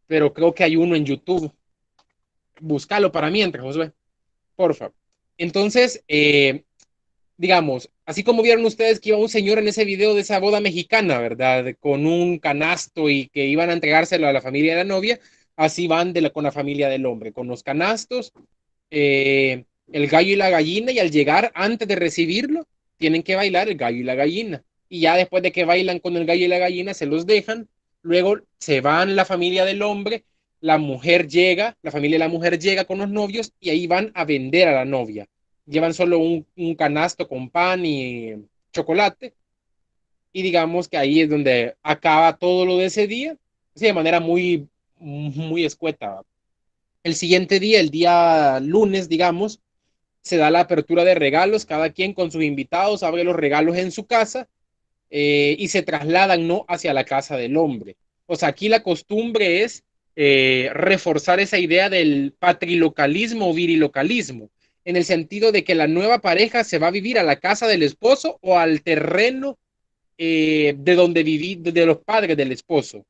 pero creo que hay uno en YouTube, búscalo para mientras, Josué, por favor. Entonces, digamos, así como vieron ustedes que iba un señor en ese video de esa boda mexicana, ¿verdad? Con un canasto y que iban a entregárselo a la familia de la novia, así van con la familia del hombre, con los canastos, el gallo y la gallina, y al llegar, antes de recibirlo, tienen que bailar el gallo y la gallina. Y ya después de que bailan con el gallo y la gallina, se los dejan, luego se van la familia del hombre, la mujer llega, la familia de la mujer llega con los novios y ahí van a vender a la novia. Llevan solo un canasto con pan y chocolate, y digamos que ahí es donde acaba todo lo de ese día, así de manera muy escueta. El siguiente día, el día lunes, digamos, se da la apertura de regalos, cada quien con sus invitados abre los regalos en su casa, y se trasladan, ¿no?, hacia la casa del hombre. O sea, aquí la costumbre es reforzar esa idea del patrilocalismo o virilocalismo, en el sentido de que la nueva pareja se va a vivir a la casa del esposo o al terreno de donde viví, de los padres del esposo.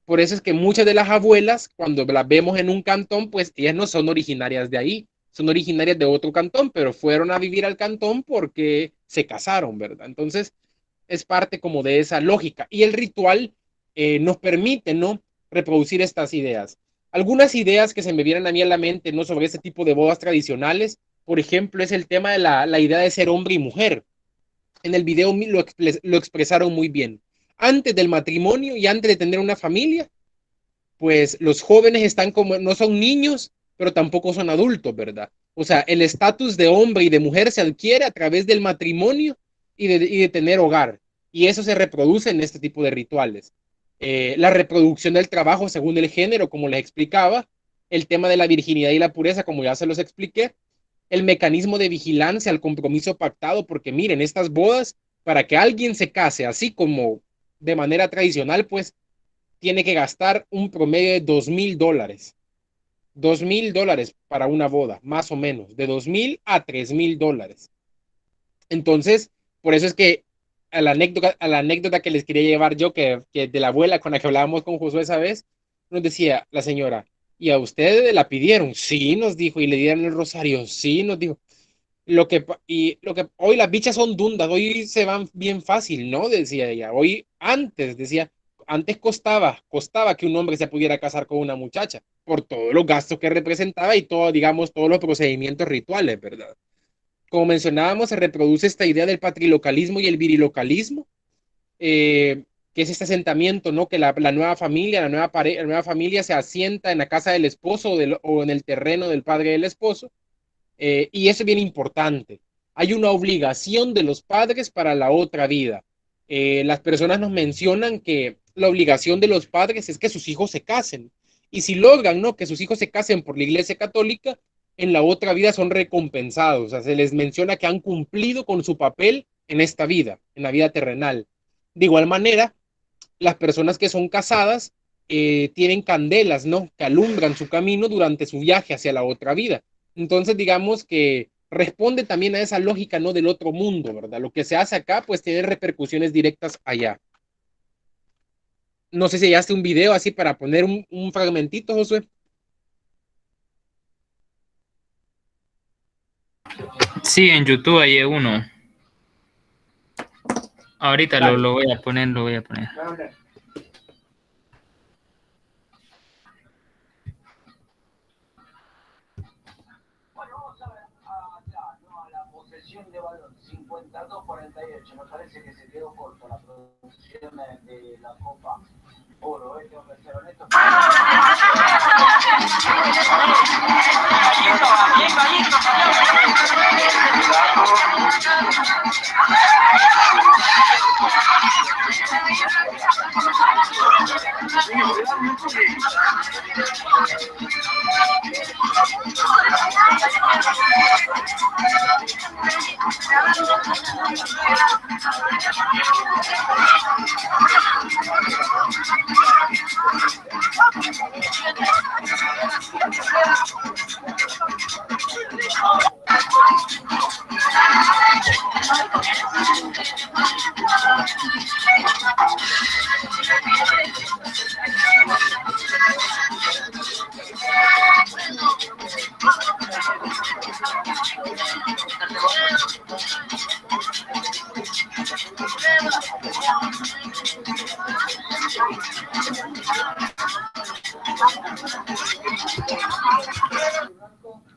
Por eso es que muchas de las abuelas, cuando las vemos en un cantón, pues ellas no son originarias de ahí, son originarias de otro cantón, pero fueron a vivir al cantón porque se casaron, ¿verdad? Entonces, es parte como de esa lógica. Y el ritual nos permite, ¿no?, reproducir estas ideas. Algunas ideas que se me vienen a mí a la mente, ¿no?, sobre este tipo de bodas tradicionales, por ejemplo, es el tema de la idea de ser hombre y mujer. En el video lo expresaron muy bien. Antes del matrimonio y antes de tener una familia, pues los jóvenes están como, no son niños, pero tampoco son adultos, ¿verdad? O sea, el estatus de hombre y de mujer se adquiere a través del matrimonio y de tener hogar. Y eso se reproduce en este tipo de rituales. La reproducción del trabajo según el género, como les explicaba, el tema de la virginidad y la pureza, como ya se los expliqué, el mecanismo de vigilancia al compromiso pactado, porque miren, estas bodas, para que alguien se case así como de manera tradicional, pues tiene que gastar un promedio de $2,000. $2,000 para una boda, más o menos, de $2,000 a $3,000. Entonces, por eso es que a la anécdota que les quería llevar yo, que de la abuela con la que hablábamos con Josué esa vez, nos decía la señora, ¿y a ustedes la pidieron? Sí, nos dijo, y le dieron el rosario, sí, nos dijo. Lo que hoy las bichas son dundas, hoy se van bien fácil, ¿no? Decía ella. Hoy, antes costaba que un hombre se pudiera casar con una muchacha, por todos los gastos que representaba y todo, digamos, todos los procedimientos rituales, ¿verdad? Como mencionábamos, se reproduce esta idea del patrilocalismo y el virilocalismo, que es este asentamiento, ¿no? Que la nueva familia, la nueva familia se asienta en la casa del esposo o en el terreno del padre del esposo, y eso es bien importante. Hay una obligación de los padres para la otra vida. Las personas nos mencionan que la obligación de los padres es que sus hijos se casen, y si logran, ¿no?, que sus hijos se casen por la Iglesia Católica, en la otra vida son recompensados. O sea, se les menciona que han cumplido con su papel en esta vida, en la vida terrenal. De igual manera, las personas que son casadas tienen candelas, ¿no?, que alumbran su camino durante su viaje hacia la otra vida. Entonces, digamos que responde también a esa lógica, ¿no?, del otro mundo, ¿verdad? Lo que se hace acá, pues tiene repercusiones directas allá. No sé si hallaste un video así para poner un fragmentito, Josué. Sí, en YouTube hay uno. Ahorita lo voy a poner, De valor 52-48, me parece que se quedó corto la producción de la Copa Oro, tengo que ser honesto.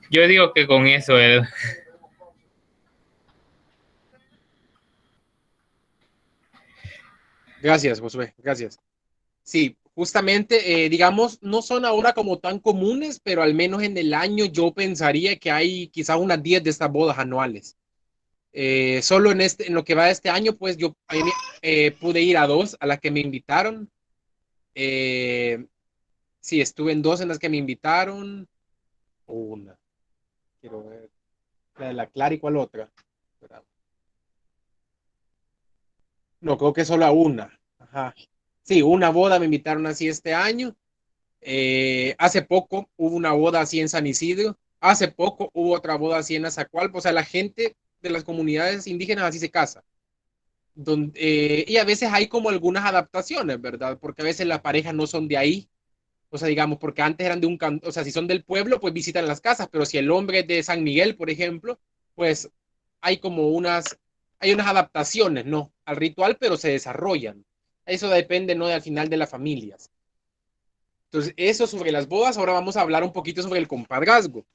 Yo digo que con eso, Gracias, Josué, gracias. Sí, justamente, digamos, no son ahora como tan comunes, pero al menos en el año yo pensaría que hay quizás unas 10 de estas bodas anuales. Solo en lo que va de este año, pues yo pude ir a 2 a las que me invitaron. Sí, estuve en 2 en las que me invitaron. Una, quiero ver. La de la Clara y cuál otra. No, creo que solo a una. Ajá. Sí, una boda me invitaron así este año. Hace poco hubo una boda así en San Isidro. Hace poco hubo otra boda así en Azacualpa. O sea, la gente de las comunidades indígenas así se casa. Y a veces hay como algunas adaptaciones, ¿verdad? Porque a veces las parejas no son de ahí. O sea, digamos, porque antes eran de un cantón, o sea, si son del pueblo, pues visitan las casas, pero si el hombre es de San Miguel, por ejemplo, pues hay como hay unas adaptaciones, ¿no? Al ritual, pero se desarrollan. Eso depende, ¿no? Al final de las familias. Entonces, eso sobre las bodas, ahora vamos a hablar un poquito sobre el compadrazgo.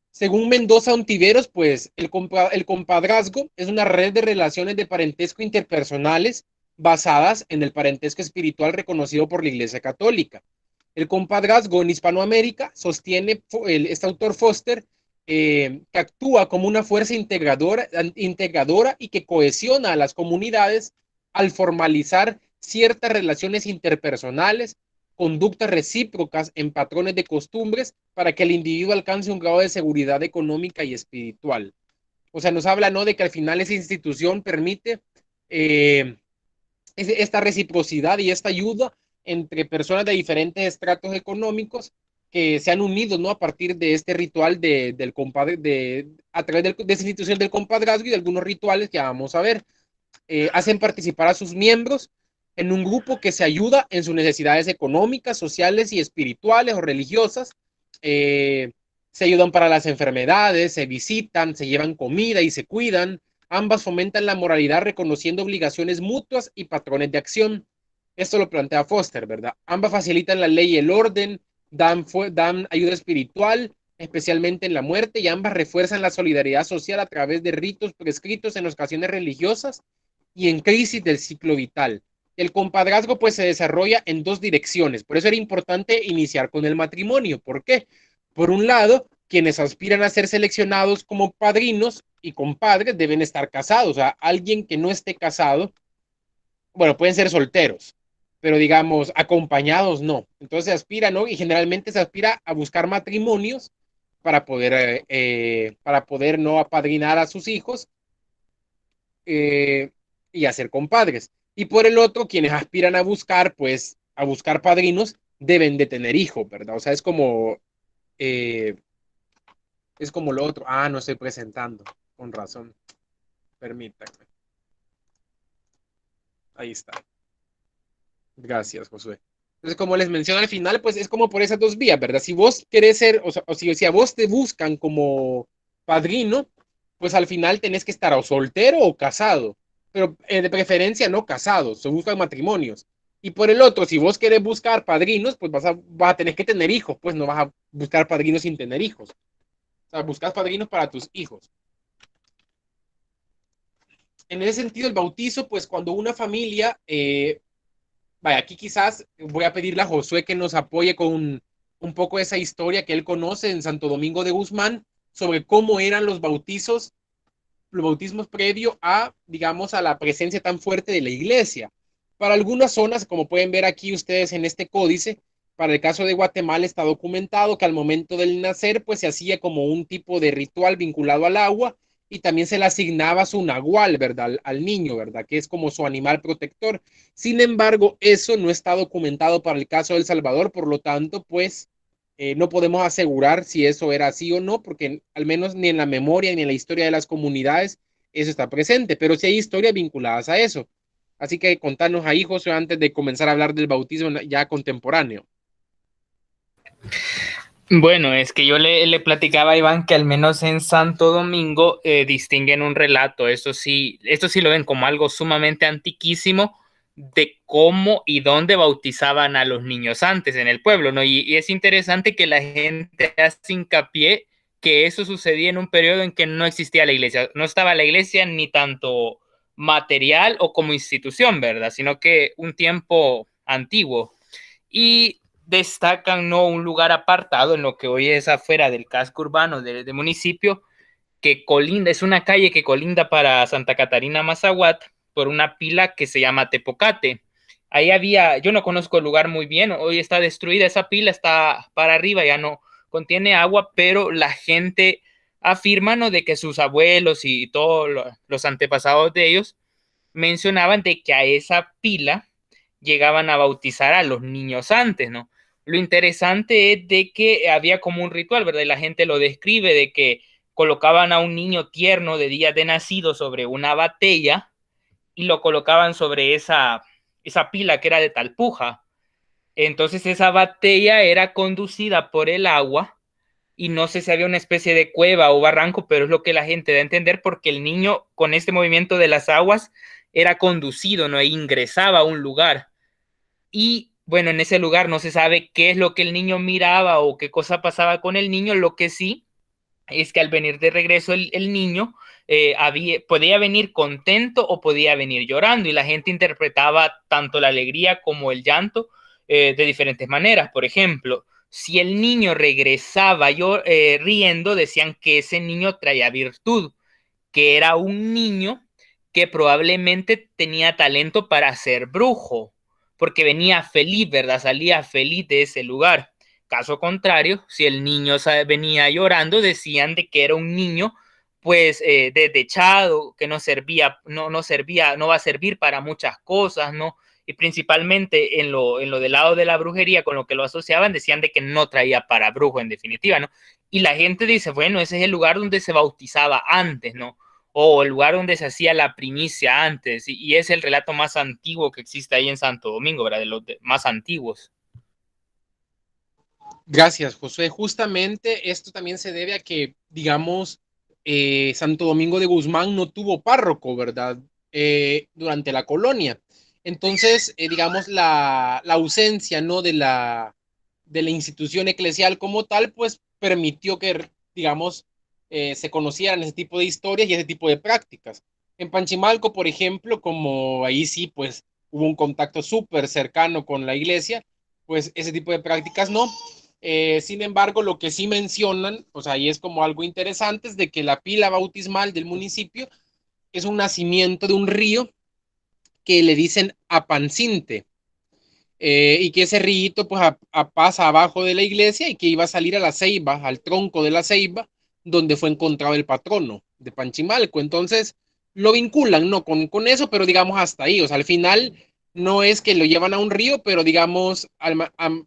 Según Mendoza Ontiveros, pues el compadrazgo es una red de relaciones de parentesco interpersonales basadas en el parentesco espiritual reconocido por la Iglesia Católica. El compadrazgo en Hispanoamérica sostiene este autor Foster que actúa como una fuerza integradora y que cohesiona a las comunidades al formalizar ciertas relaciones interpersonales, conductas recíprocas en patrones de costumbres para que el individuo alcance un grado de seguridad económica y espiritual. O sea, nos habla, ¿no?, de que al final esa institución permite esta reciprocidad y esta ayuda entre personas de diferentes estratos económicos que se han unido, ¿no?, a partir de este ritual del compadre, a través de esa institución del compadrazgo y de algunos rituales que vamos a ver. Hacen participar a sus miembros en un grupo que se ayuda en sus necesidades económicas, sociales y espirituales o religiosas. Se ayudan para las enfermedades, se visitan, se llevan comida y se cuidan. Ambas fomentan la moralidad reconociendo obligaciones mutuas y patrones de acción. Esto lo plantea Foster, ¿verdad? Ambas facilitan la ley y el orden, dan ayuda espiritual, especialmente en la muerte, y ambas refuerzan la solidaridad social a través de ritos prescritos en ocasiones religiosas y en crisis del ciclo vital. El compadrazgo pues se desarrolla en 2 direcciones, por eso era importante iniciar con el matrimonio. ¿Por qué? Por un lado, quienes aspiran a ser seleccionados como padrinos y compadres deben estar casados. O sea, alguien que no esté casado, bueno, pueden ser solteros, pero digamos, acompañados no. Entonces se aspira, ¿no? Y generalmente se aspira a buscar matrimonios para poder no apadrinar a sus hijos y hacer compadres. Y por el otro, quienes aspiran a buscar, pues, a buscar padrinos, deben de tener hijos, ¿verdad? O sea, eh, es como lo otro. Ah, no estoy presentando, con razón. Permítanme. Ahí está. Gracias, Josué. Entonces, como les menciono al final, pues es como por esas 2 vías, ¿verdad? Si vos querés ser, o si a vos te buscan como padrino, pues al final tenés que estar o soltero o casado, pero de preferencia no casado, se buscan matrimonios. Y por el otro, si vos querés buscar padrinos, pues vas a tener que tener hijos, pues no vas a buscar padrinos sin tener hijos. O sea, buscas padrinos para tus hijos. En ese sentido, el bautizo, pues cuando una familia vaya, aquí quizás voy a pedirle a Josué que nos apoye con un poco esa historia que él conoce en Santo Domingo de Guzmán sobre cómo eran los bautismos previo a, digamos, a la presencia tan fuerte de la iglesia. Para algunas zonas, como pueden ver aquí ustedes en este códice, para el caso de Guatemala está documentado que al momento del nacer, pues se hacía como un tipo de ritual vinculado al agua y también se le asignaba su nahual, ¿verdad? Al niño, ¿verdad? Que es como su animal protector. Sin embargo, eso no está documentado para el caso de El Salvador, por lo tanto, pues no podemos asegurar si eso era así o no, porque al menos ni en la memoria ni en la historia de las comunidades eso está presente, pero sí hay historias vinculadas a eso. Así que contanos ahí, José, antes de comenzar a hablar del bautismo ya contemporáneo. Bueno, es que yo le platicaba a Iván que al menos en Santo Domingo distinguen un relato. Esto sí lo ven como algo sumamente antiquísimo, de cómo y dónde bautizaban a los niños antes en el pueblo, ¿no? Y es interesante que la gente hace hincapié que eso sucedía en un periodo en que no existía la iglesia, no estaba la iglesia ni tanto material o como institución, ¿verdad? Sino que un tiempo antiguo. Y destacan, ¿no?, un lugar apartado en lo que hoy es afuera del casco urbano del municipio, que colinda, es una calle que colinda para Santa Catarina Mazahuat por una pila que se llama Tepocate. Ahí había, yo no conozco el lugar muy bien, hoy está destruida esa pila, está para arriba, ya no contiene agua, pero la gente afirma, ¿no?, de que sus abuelos y todos los antepasados de ellos mencionaban de que a esa pila llegaban a bautizar a los niños antes, ¿no? Lo interesante es de que había como un ritual, ¿verdad? Y la gente lo describe de que colocaban a un niño tierno de días de nacido sobre una batella y lo colocaban sobre esa pila que era de talpuja. Entonces esa batella era conducida por el agua y no sé si había una especie de cueva o barranco, pero es lo que la gente da a entender porque el niño con este movimiento de las aguas era conducido, ¿no? E ingresaba a un lugar. Y bueno, en ese lugar no se sabe qué es lo que el niño miraba o qué cosa pasaba con el niño. Lo que sí es que al venir de regreso el niño podía venir contento o podía venir llorando y la gente interpretaba tanto la alegría como el llanto de diferentes maneras. Por ejemplo, si el niño regresaba riendo, decían que ese niño traía virtud, que era un niño que probablemente tenía talento para ser brujo, porque venía feliz, ¿verdad? Salía feliz de ese lugar. Caso contrario, si el niño venía llorando, decían de que era un niño pues desdechado, que no servía, no servía, no va a servir para muchas cosas, ¿no? Y principalmente en lo del lado de la brujería, con lo que lo asociaban, decían de que no traía para brujo en definitiva, ¿no? Y la gente dice, bueno, ese es el lugar donde se bautizaba antes, ¿no? O el lugar donde se hacía la primicia antes, y es el relato más antiguo que existe ahí en Santo Domingo, ¿verdad? De los más antiguos. Gracias, José. Justamente esto también se debe a que, digamos, Santo Domingo de Guzmán no tuvo párroco, ¿verdad? Durante la colonia. Entonces, digamos, la ausencia, ¿no?, de la institución eclesial como tal, pues permitió que, digamos, se conocieran ese tipo de historias y ese tipo de prácticas. En Panchimalco, por ejemplo, como ahí sí, pues hubo un contacto súper cercano con la iglesia, pues ese tipo de prácticas no. Sin embargo, lo que sí mencionan, o sea, y es como algo interesante, es de que la pila bautismal del municipio es un nacimiento de un río que le dicen Apancinte, y que ese río pues pasa abajo de la iglesia y que iba a salir a la ceiba, al tronco de la ceiba, donde fue encontrado el patrono de Panchimalco. Entonces, lo vinculan, ¿no? Con eso, pero digamos hasta ahí, o sea, al final no es que lo llevan a un río, pero digamos,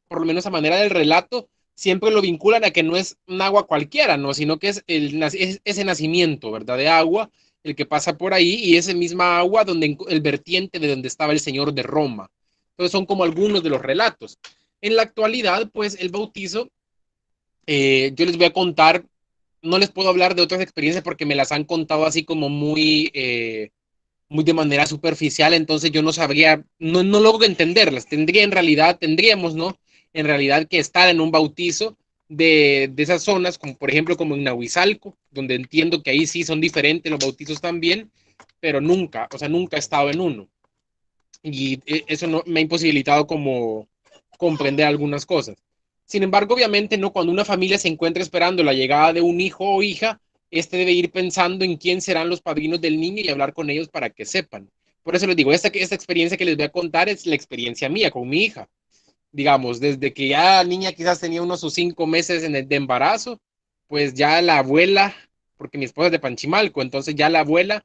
por lo menos a manera del relato, siempre lo vinculan a que no es un agua cualquiera, ¿no? Sino que es ese nacimiento, ¿verdad? De agua, el que pasa por ahí, y ese misma agua donde el vertiente de donde estaba el señor de Roma. Entonces son como algunos de los relatos. En la actualidad, pues el bautizo, yo les voy a contar, no les puedo hablar de otras experiencias porque me las han contado así como muy de manera superficial, entonces yo no sabría, no logro entenderlas. Tendríamos, ¿no? En realidad que estar en un bautizo de esas zonas, como por ejemplo como en Nahuizalco, donde entiendo que ahí sí son diferentes los bautizos también, pero nunca, o sea, nunca he estado en uno. Y eso no, me ha imposibilitado como comprender algunas cosas. Sin embargo, obviamente, ¿no? Cuando una familia se encuentra esperando la llegada de un hijo o hija, este debe ir pensando en quién serán los padrinos del niño y hablar con ellos para que sepan. Por eso les digo, esta experiencia que les voy a contar es la experiencia mía con mi hija. Digamos, desde que ya la niña quizás tenía unos sus 5 meses de embarazo, pues ya la abuela, porque mi esposa es de Panchimalco, entonces ya la abuela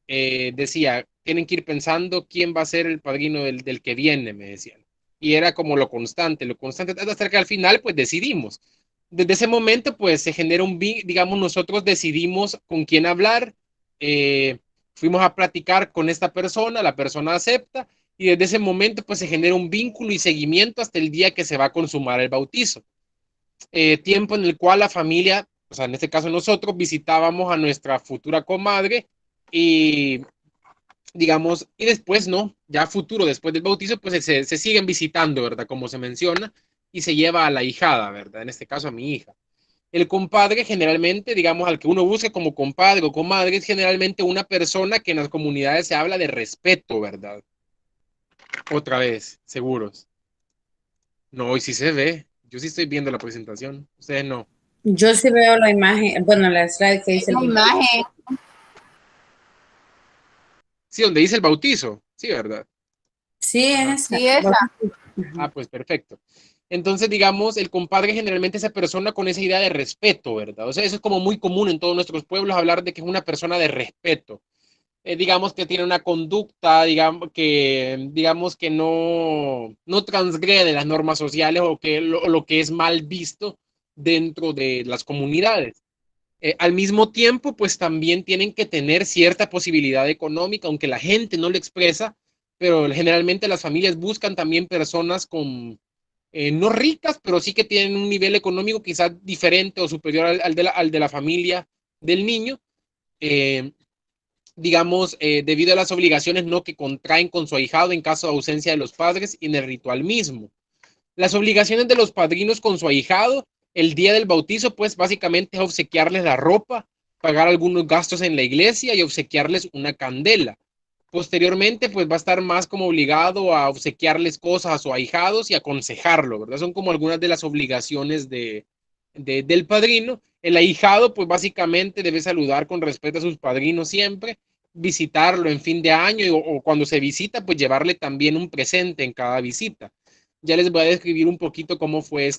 decía, tienen que ir pensando quién va a ser el padrino del que viene, me decían. Y era como lo constante, hasta que al final pues decidimos. Desde ese momento pues se genera digamos, nosotros decidimos con quién hablar, fuimos a platicar con esta persona, la persona acepta, y desde ese momento pues se genera un vínculo y seguimiento hasta el día que se va a consumar el bautizo. Tiempo en el cual la familia, o sea, en este caso nosotros visitábamos a nuestra futura comadre y digamos, y después, ¿no? Ya a futuro, después del bautizo, pues se siguen visitando, ¿verdad? Como se menciona, y se lleva a la hijada, ¿verdad? En este caso a mi hija. El compadre generalmente, digamos, al que uno busca como compadre o comadre, es generalmente una persona que en las comunidades se habla de respeto, ¿verdad? Otra vez, seguros. No, y sí se ve. Yo sí estoy viendo la presentación. Ustedes no. Yo sí veo la imagen, bueno, la slide que dice La el imagen. Sí, donde dice el bautizo. Sí, ¿verdad? Sí, es esa. Sí, esa. Ah, pues perfecto. Entonces, digamos, el compadre generalmente es esa persona con esa idea de respeto, ¿verdad? O sea, eso es como muy común en todos nuestros pueblos hablar de que es una persona de respeto. Digamos que tiene una conducta, digamos que no transgrede las normas sociales o que lo que es mal visto dentro de las comunidades. Al mismo tiempo, pues también tienen que tener cierta posibilidad económica, aunque la gente no lo expresa, pero generalmente las familias buscan también personas con, no ricas, pero sí que tienen un nivel económico quizás diferente o superior al de la familia del niño. Eh, digamos, debido a las obligaciones no que contraen con su ahijado en caso de ausencia de los padres y en el ritual mismo. Las obligaciones de los padrinos con su ahijado el día del bautizo, pues básicamente es obsequiarles la ropa, pagar algunos gastos en la iglesia y obsequiarles una candela. Posteriormente, pues va a estar más como obligado a obsequiarles cosas a sus ahijados y aconsejarlo, ¿verdad? Son como algunas de las obligaciones del padrino. El ahijado, pues básicamente debe saludar con respeto a sus padrinos siempre, visitarlo en fin de año o cuando se visita, pues llevarle también un presente en cada visita. Ya les voy a describir un poquito cómo fue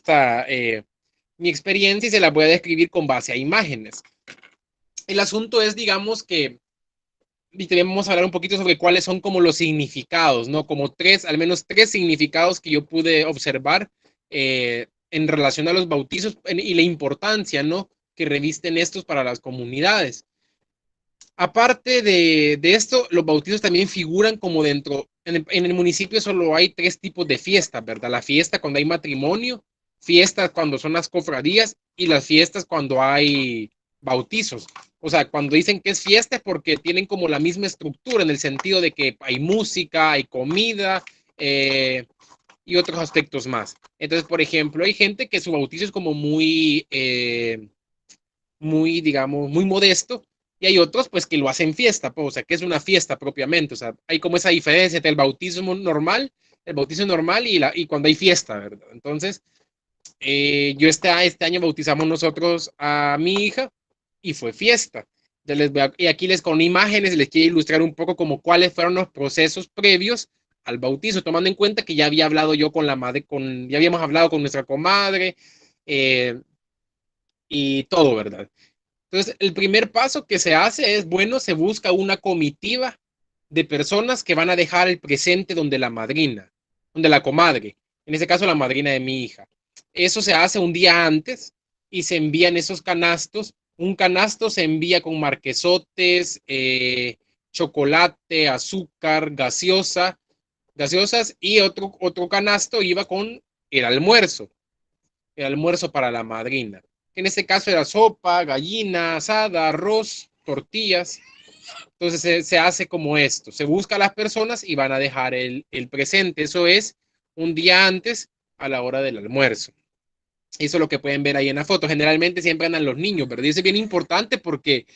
mi experiencia y se la voy a describir con base a imágenes. El asunto es, digamos, que y también vamos a hablar un poquito sobre cuáles son como los significados, ¿no? Como al menos tres significados que yo pude observar en relación a los bautizos y la importancia, ¿no? Que revisten estos para las comunidades. Aparte de esto, los bautizos también figuran como en el municipio solo hay tres tipos de fiestas, ¿verdad? La fiesta cuando hay matrimonio, fiestas cuando son las cofradías y las fiestas cuando hay bautizos. O sea, cuando dicen que es fiesta es porque tienen como la misma estructura en el sentido de que hay música, hay comida y otros aspectos más. Entonces, por ejemplo, hay gente que su bautizo es como muy, digamos, muy modesto, y hay otros pues que lo hacen fiesta, pues, o sea, que es una fiesta propiamente, o sea, hay como esa diferencia entre el bautismo normal y cuando hay fiesta, ¿verdad? Entonces, yo este año bautizamos nosotros a mi hija y fue fiesta. Y aquí con imágenes les quiero ilustrar un poco como cuáles fueron los procesos previos al bautizo, tomando en cuenta que ya había hablado yo con la madre, ya habíamos hablado con nuestra comadre, y todo, ¿verdad? Entonces, el primer paso que se hace es, bueno, se busca una comitiva de personas que van a dejar el presente donde la madrina, donde la comadre, en este caso la madrina de mi hija. Eso se hace un día antes y se envían esos canastos. Un canasto se envía con marquesotes, chocolate, azúcar, gaseosas y otro canasto iba con el almuerzo para la madrina. En este caso era sopa, gallina, asada, arroz, tortillas. Entonces se hace como esto, se busca a las personas y van a dejar el presente. Eso es un día antes a la hora del almuerzo. Eso es lo que pueden ver ahí en la foto. Generalmente siempre andan los niños, ¿verdad? Y eso es bien importante porque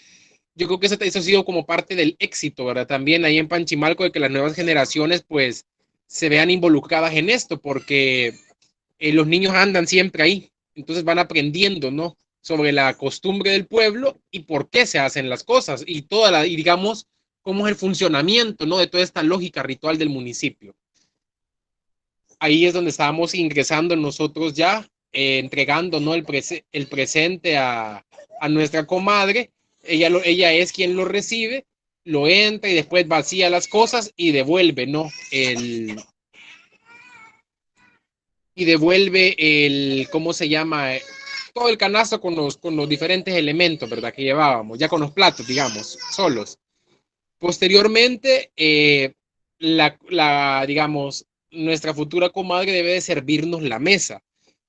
yo creo que eso ha sido como parte del éxito, ¿verdad? También ahí en Panchimalco, de que las nuevas generaciones pues se vean involucradas en esto, porque los niños andan siempre ahí, entonces van aprendiendo, ¿no? Sobre la costumbre del pueblo y por qué se hacen las cosas y y digamos, cómo es el funcionamiento, ¿no? De toda esta lógica ritual del municipio. Ahí es donde estábamos ingresando nosotros ya, entregando, ¿no? El presente a nuestra comadre. Ella es quien lo recibe, lo entra y después vacía las cosas y devuelve, ¿no? ¿Cómo se llama? Todo el canasto con los diferentes elementos, ¿verdad? Que llevábamos, ya con los platos, digamos, solos. Posteriormente, digamos, nuestra futura comadre debe de servirnos la mesa.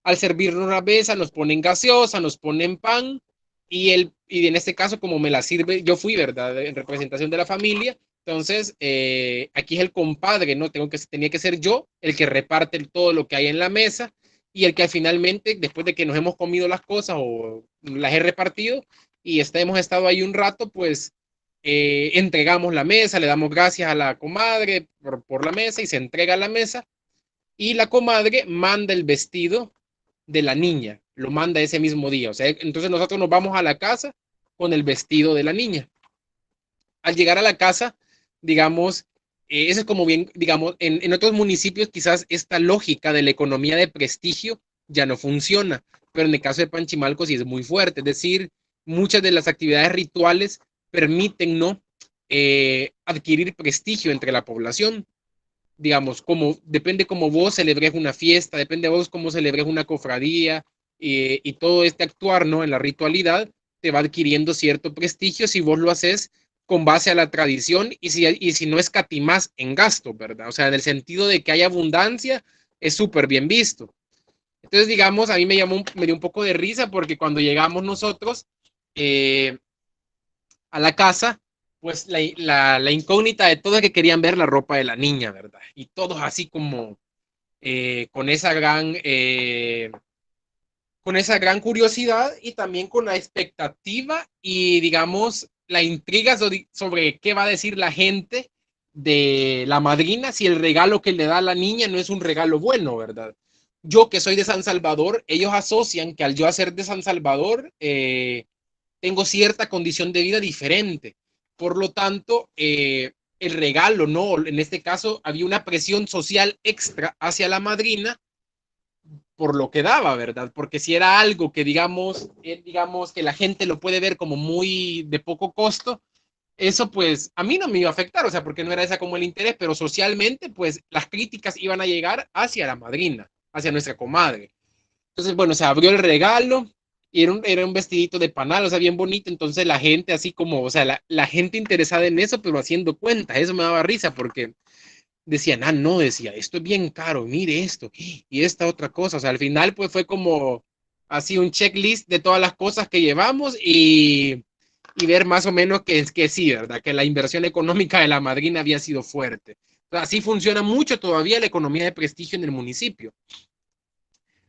Al servirnos la mesa, nos ponen gaseosa, nos ponen pan, y en este caso, como me la sirve, yo fui, ¿verdad? En representación de la familia, Entonces, aquí es el compadre, ¿no? Tenía que ser yo el que reparte todo lo que hay en la mesa y el que finalmente, después de que nos hemos comido las cosas o las he repartido y hemos estado ahí un rato, pues entregamos la mesa, le damos gracias a la comadre por la mesa y se entrega la mesa y la comadre manda el vestido de la niña, lo manda ese mismo día. O sea, entonces nosotros nos vamos a la casa con el vestido de la niña. Al llegar a la casa, digamos, eso es como bien, digamos, en otros municipios quizás esta lógica de la economía de prestigio ya no funciona, pero en el caso de Panchimalco sí es muy fuerte, es decir, muchas de las actividades rituales permiten no adquirir prestigio entre la población, digamos, como depende cómo vos celebres una fiesta, depende de vos cómo celebres una cofradía y todo este actuar, ¿no? En la ritualidad te va adquiriendo cierto prestigio si vos lo haces con base a la tradición y si no escatimás en gasto, ¿verdad? O sea, en el sentido de que hay abundancia, es súper bien visto. Entonces, digamos, a mí me dio un poco de risa porque cuando llegamos nosotros a la casa, pues la incógnita de todos es que querían ver la ropa de la niña, ¿verdad? Y todos así como con con esa gran curiosidad y también con la expectativa y, digamos, la intriga sobre qué va a decir la gente de la madrina si el regalo que le da a la niña no es un regalo bueno, ¿verdad? Yo que soy de San Salvador, ellos asocian que al yo ser de San Salvador, tengo cierta condición de vida diferente. Por lo tanto, el regalo, ¿no? En este caso, había una presión social extra hacia la madrina por lo que daba, ¿verdad? Porque si era algo que digamos que la gente lo puede ver como muy de poco costo, eso pues a mí no me iba a afectar, o sea, porque no era esa como el interés, pero socialmente pues las críticas iban a llegar hacia la madrina, hacia nuestra comadre. Entonces, bueno, se abrió el regalo y era un vestidito de panal, o sea, bien bonito, entonces la gente así como, o sea, la gente interesada en eso, pero haciendo cuentas, eso me daba risa porque decían, no, decía, esto es bien caro, mire esto, y esta otra cosa. O sea, al final pues fue como así un checklist de todas las cosas que llevamos y ver más o menos que sí, ¿verdad? Que la inversión económica de la madrina había sido fuerte. O sea, así funciona mucho todavía la economía de prestigio en el municipio.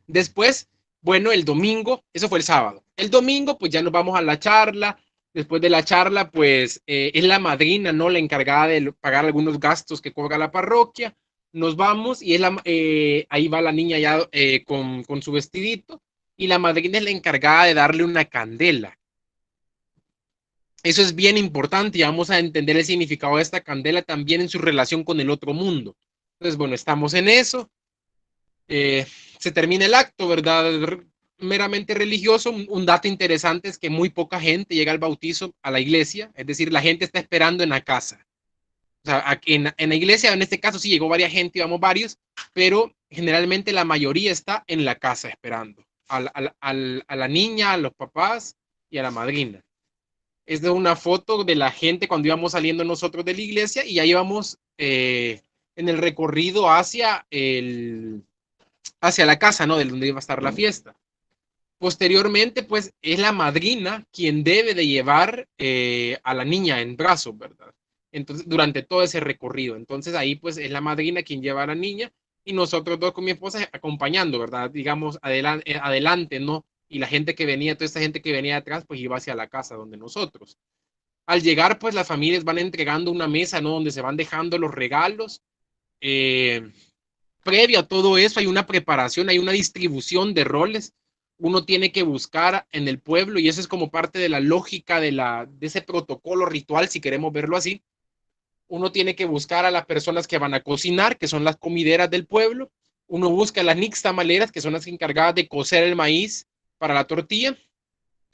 Después, bueno, el domingo, eso fue el sábado. El domingo, pues ya nos vamos a la charla. Después de la charla, pues es la madrina, ¿no? La encargada de pagar algunos gastos que cobra la parroquia. Nos vamos y ahí va la niña ya con su vestidito y la madrina es la encargada de darle una candela. Eso es bien importante y vamos a entender el significado de esta candela también en su relación con el otro mundo. Entonces, bueno, estamos en eso. Se termina el acto, ¿verdad? Meramente religioso. Un dato interesante es que muy poca gente llega al bautizo a la iglesia, es decir, la gente está esperando en la casa. O sea, en la iglesia, en este caso sí llegó varias gente, íbamos varios, pero generalmente la mayoría está en la casa esperando a la niña, a los papás y a la madrina. Es de una foto de la gente cuando íbamos saliendo nosotros de la iglesia y ya íbamos en el recorrido hacia la casa, ¿no? De donde iba a estar la fiesta. Posteriormente, pues, es la madrina quien debe de llevar a la niña en brazos, ¿verdad? Entonces, durante todo ese recorrido. Entonces, ahí, pues, es la madrina quien lleva a la niña y nosotros dos con mi esposa acompañando, ¿verdad? Digamos, adelante, ¿no? Y la gente que venía, toda esta gente que venía atrás, pues iba hacia la casa donde nosotros. Al llegar, pues, las familias van entregando una mesa, ¿no? Donde se van dejando los regalos. Previo a todo eso hay una preparación, hay una distribución de roles. Uno tiene que buscar en el pueblo y eso es como parte de la lógica de ese protocolo ritual, si queremos verlo así. Uno tiene que buscar a las personas que van a cocinar, que son las comideras del pueblo. Uno busca a las nixtamaleras, que son las encargadas de cocer el maíz para la tortilla.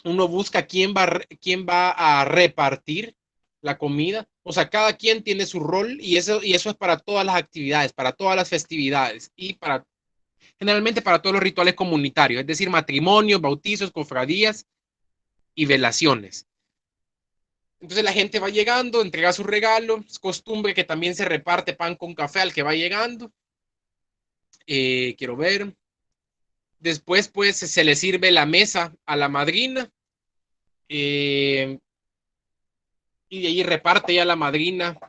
Uno busca quién va a repartir la comida. O sea, cada quien tiene su rol y eso es para todas las actividades, para todas las festividades y generalmente para todos los rituales comunitarios, es decir, matrimonios, bautizos, cofradías y velaciones. Entonces la gente va llegando, entrega su regalo, es costumbre que también se reparte pan con café al que va llegando. Quiero ver. Después, pues, se le sirve la mesa a la madrina. y de ahí reparte ya la madrina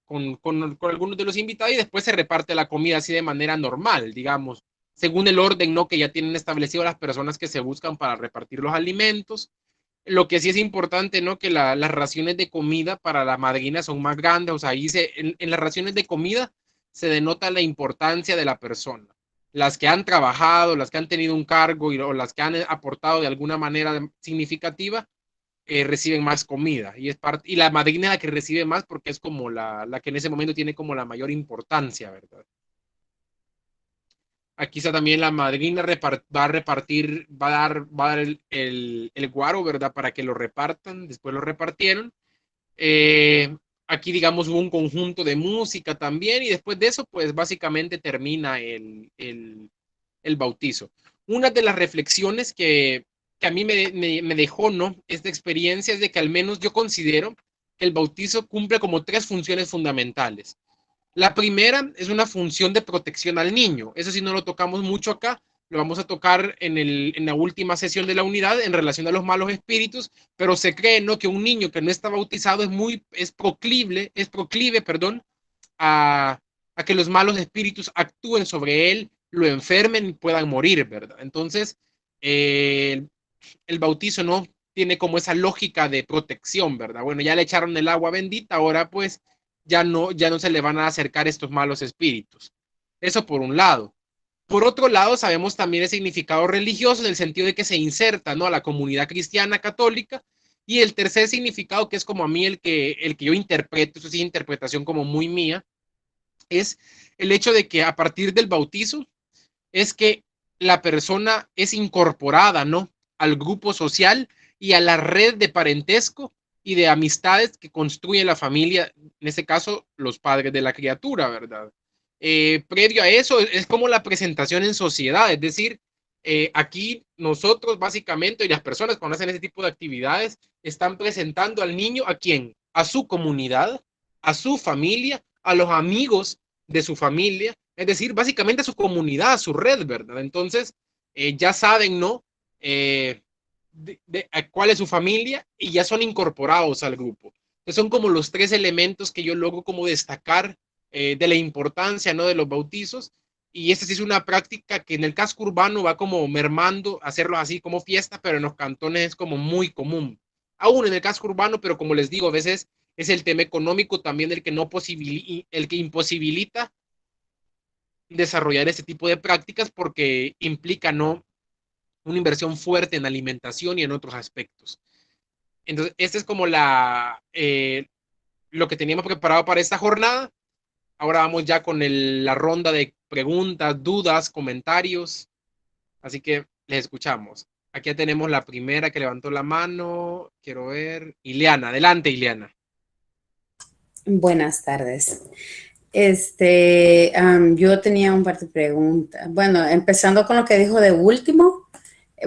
con algunos de los invitados y después se reparte la comida así de manera normal, digamos, según el orden, ¿no?, que ya tienen establecido las personas que se buscan para repartir los alimentos. Lo que sí es importante, ¿no?, que las raciones de comida para la madrina son más grandes, o sea, ahí en las raciones de comida se denota la importancia de la persona. Las que han trabajado, las que han tenido un cargo o las que han aportado de alguna manera significativa, reciben más comida. Y la madrina es la que recibe más porque es como la que en ese momento tiene como la mayor importancia, ¿verdad? Aquí está también la madrina va a repartir, va a dar el guaro, ¿verdad? Para que lo repartan. Después lo repartieron. Aquí, digamos, hubo un conjunto de música también y después de eso, pues básicamente termina el bautizo. Una de las reflexiones que a mí me dejó, ¿no?, esta experiencia es de que al menos yo considero que el bautizo cumple como 3 funciones fundamentales. La primera es una función de protección al niño. Eso sí no lo tocamos mucho acá, lo vamos a tocar en la última sesión de la unidad en relación a los malos espíritus, pero se cree, ¿no?, que un niño que no está bautizado es proclive, a que los malos espíritus actúen sobre él, lo enfermen y puedan morir, ¿verdad? Entonces, el bautizo no tiene como esa lógica de protección, ¿verdad? Bueno, ya le echaron el agua bendita, ahora pues ya no se le van a acercar estos malos espíritus. Eso por un lado. Por otro lado, sabemos también el significado religioso en el sentido de que se inserta, ¿no?, a la comunidad cristiana católica. Y el tercer significado, que es como a mí el que yo interpreto, eso sí, interpretación como muy mía, es el hecho de que a partir del bautizo es que la persona es incorporada, ¿no?, al grupo social y a la red de parentesco y de amistades que construye la familia, en este caso, los padres de la criatura, ¿verdad? Previo a eso, es como la presentación en sociedad, es decir, aquí nosotros básicamente, y las personas cuando hacen ese tipo de actividades, están presentando al niño ¿a quién? A su comunidad, a su familia, a los amigos de su familia, es decir, básicamente a su comunidad, a su red, ¿verdad? Entonces, ya saben, ¿no?, cuál es su familia y ya son incorporados al grupo. Entonces son como los 3 elementos que yo logro como destacar de la importancia, ¿no?, de los bautizos. Y esta sí es una práctica que en el casco urbano va como mermando, hacerlo así como fiesta, pero en los cantones es como muy común. Aún en el casco urbano, pero como les digo, a veces es el tema económico también el que imposibilita desarrollar este tipo de prácticas porque implica, ¿no?, una inversión fuerte en alimentación y en otros aspectos. Entonces, este es como lo que teníamos preparado para esta jornada. Ahora vamos ya con la ronda de preguntas, dudas, comentarios. Así que les escuchamos. Aquí ya tenemos la primera que levantó la mano. Quiero ver. Ileana, adelante, Ileana. Buenas tardes. Yo tenía un par de preguntas. Bueno, empezando con lo que dijo de último,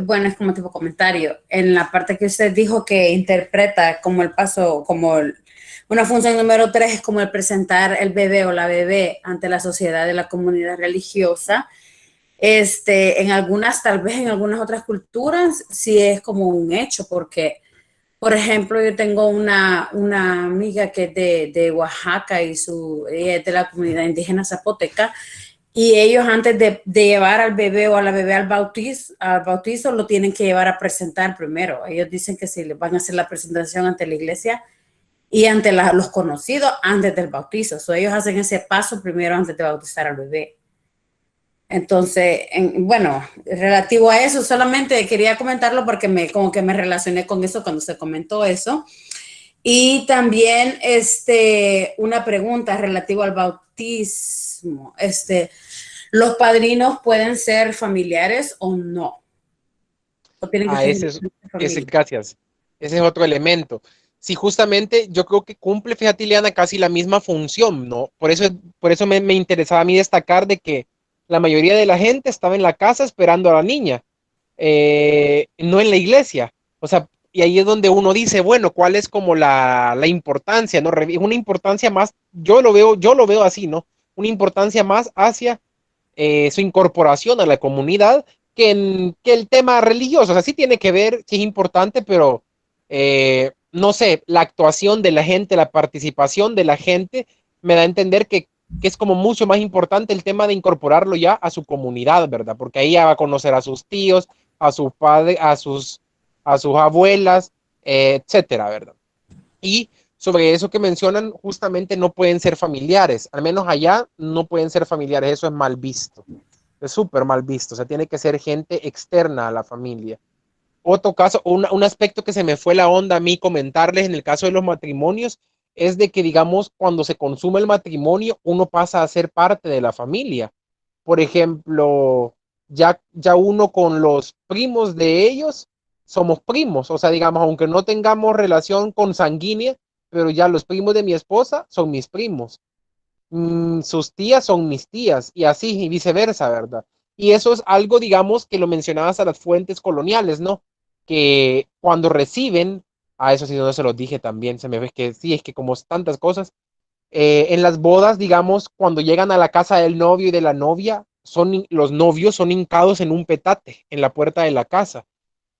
bueno, es como tipo comentario. En la parte que usted dijo que interpreta como el paso, una función número 3 es como el presentar el bebé o la bebé ante la sociedad de la comunidad religiosa. En algunas, tal vez en algunas otras culturas, sí es como un hecho, porque, por ejemplo, yo tengo una amiga que es de Oaxaca y ella es de la comunidad indígena zapoteca, y ellos antes de llevar al bebé o a la bebé al bautizo lo tienen que llevar a presentar primero. Ellos dicen que si le van a hacer la presentación ante la iglesia y ante los conocidos antes del bautizo. Ellos hacen ese paso primero antes de bautizar al bebé. Entonces, bueno, relativo a eso, solamente quería comentarlo porque como que me relacioné con eso cuando se comentó eso. Y también una pregunta relativa al bautismo. ¿Los padrinos pueden ser familiares o no? ¿O tienen que ser gracias. Ese es otro elemento. Sí, justamente yo creo que cumple, fíjate, Ileana, casi la misma función, ¿no? Por eso me interesaba a mí destacar de que la mayoría de la gente estaba en la casa esperando a la niña, no en la iglesia. O sea, y ahí es donde uno dice, bueno, ¿cuál es como la importancia, ¿no? Una importancia más, yo lo veo así, ¿no? Una importancia más hacia su incorporación a la comunidad que el tema religioso. O sea, sí tiene que ver, sí es importante, pero no sé, la actuación de la gente, la participación de la gente, me da a entender que es como mucho más importante el tema de incorporarlo ya a su comunidad, ¿verdad? Porque ahí ya va a conocer a sus tíos, a sus padres, a sus abuelas, etcétera, ¿verdad? Y sobre eso que mencionan, justamente no pueden ser familiares, al menos allá no pueden ser familiares, eso es mal visto, es súper mal visto, o sea, tiene que ser gente externa a la familia. Otro caso, un aspecto que se me fue la onda a mí comentarles en el caso de los matrimonios es de que, digamos, cuando se consume el matrimonio, uno pasa a ser parte de la familia. Por ejemplo, ya uno con los primos de ellos somos primos, o sea, digamos, aunque no tengamos relación consanguínea, pero ya los primos de mi esposa son mis primos. Sus tías son mis tías y así y viceversa, ¿verdad? Y eso es algo, digamos, que lo mencionabas a las fuentes coloniales, ¿no? Que cuando reciben, a eso sí no se los dije también, se me ve que sí, es que como tantas cosas, en las bodas, digamos, cuando llegan a la casa del novio y de la novia, los novios son hincados en un petate en la puerta de la casa.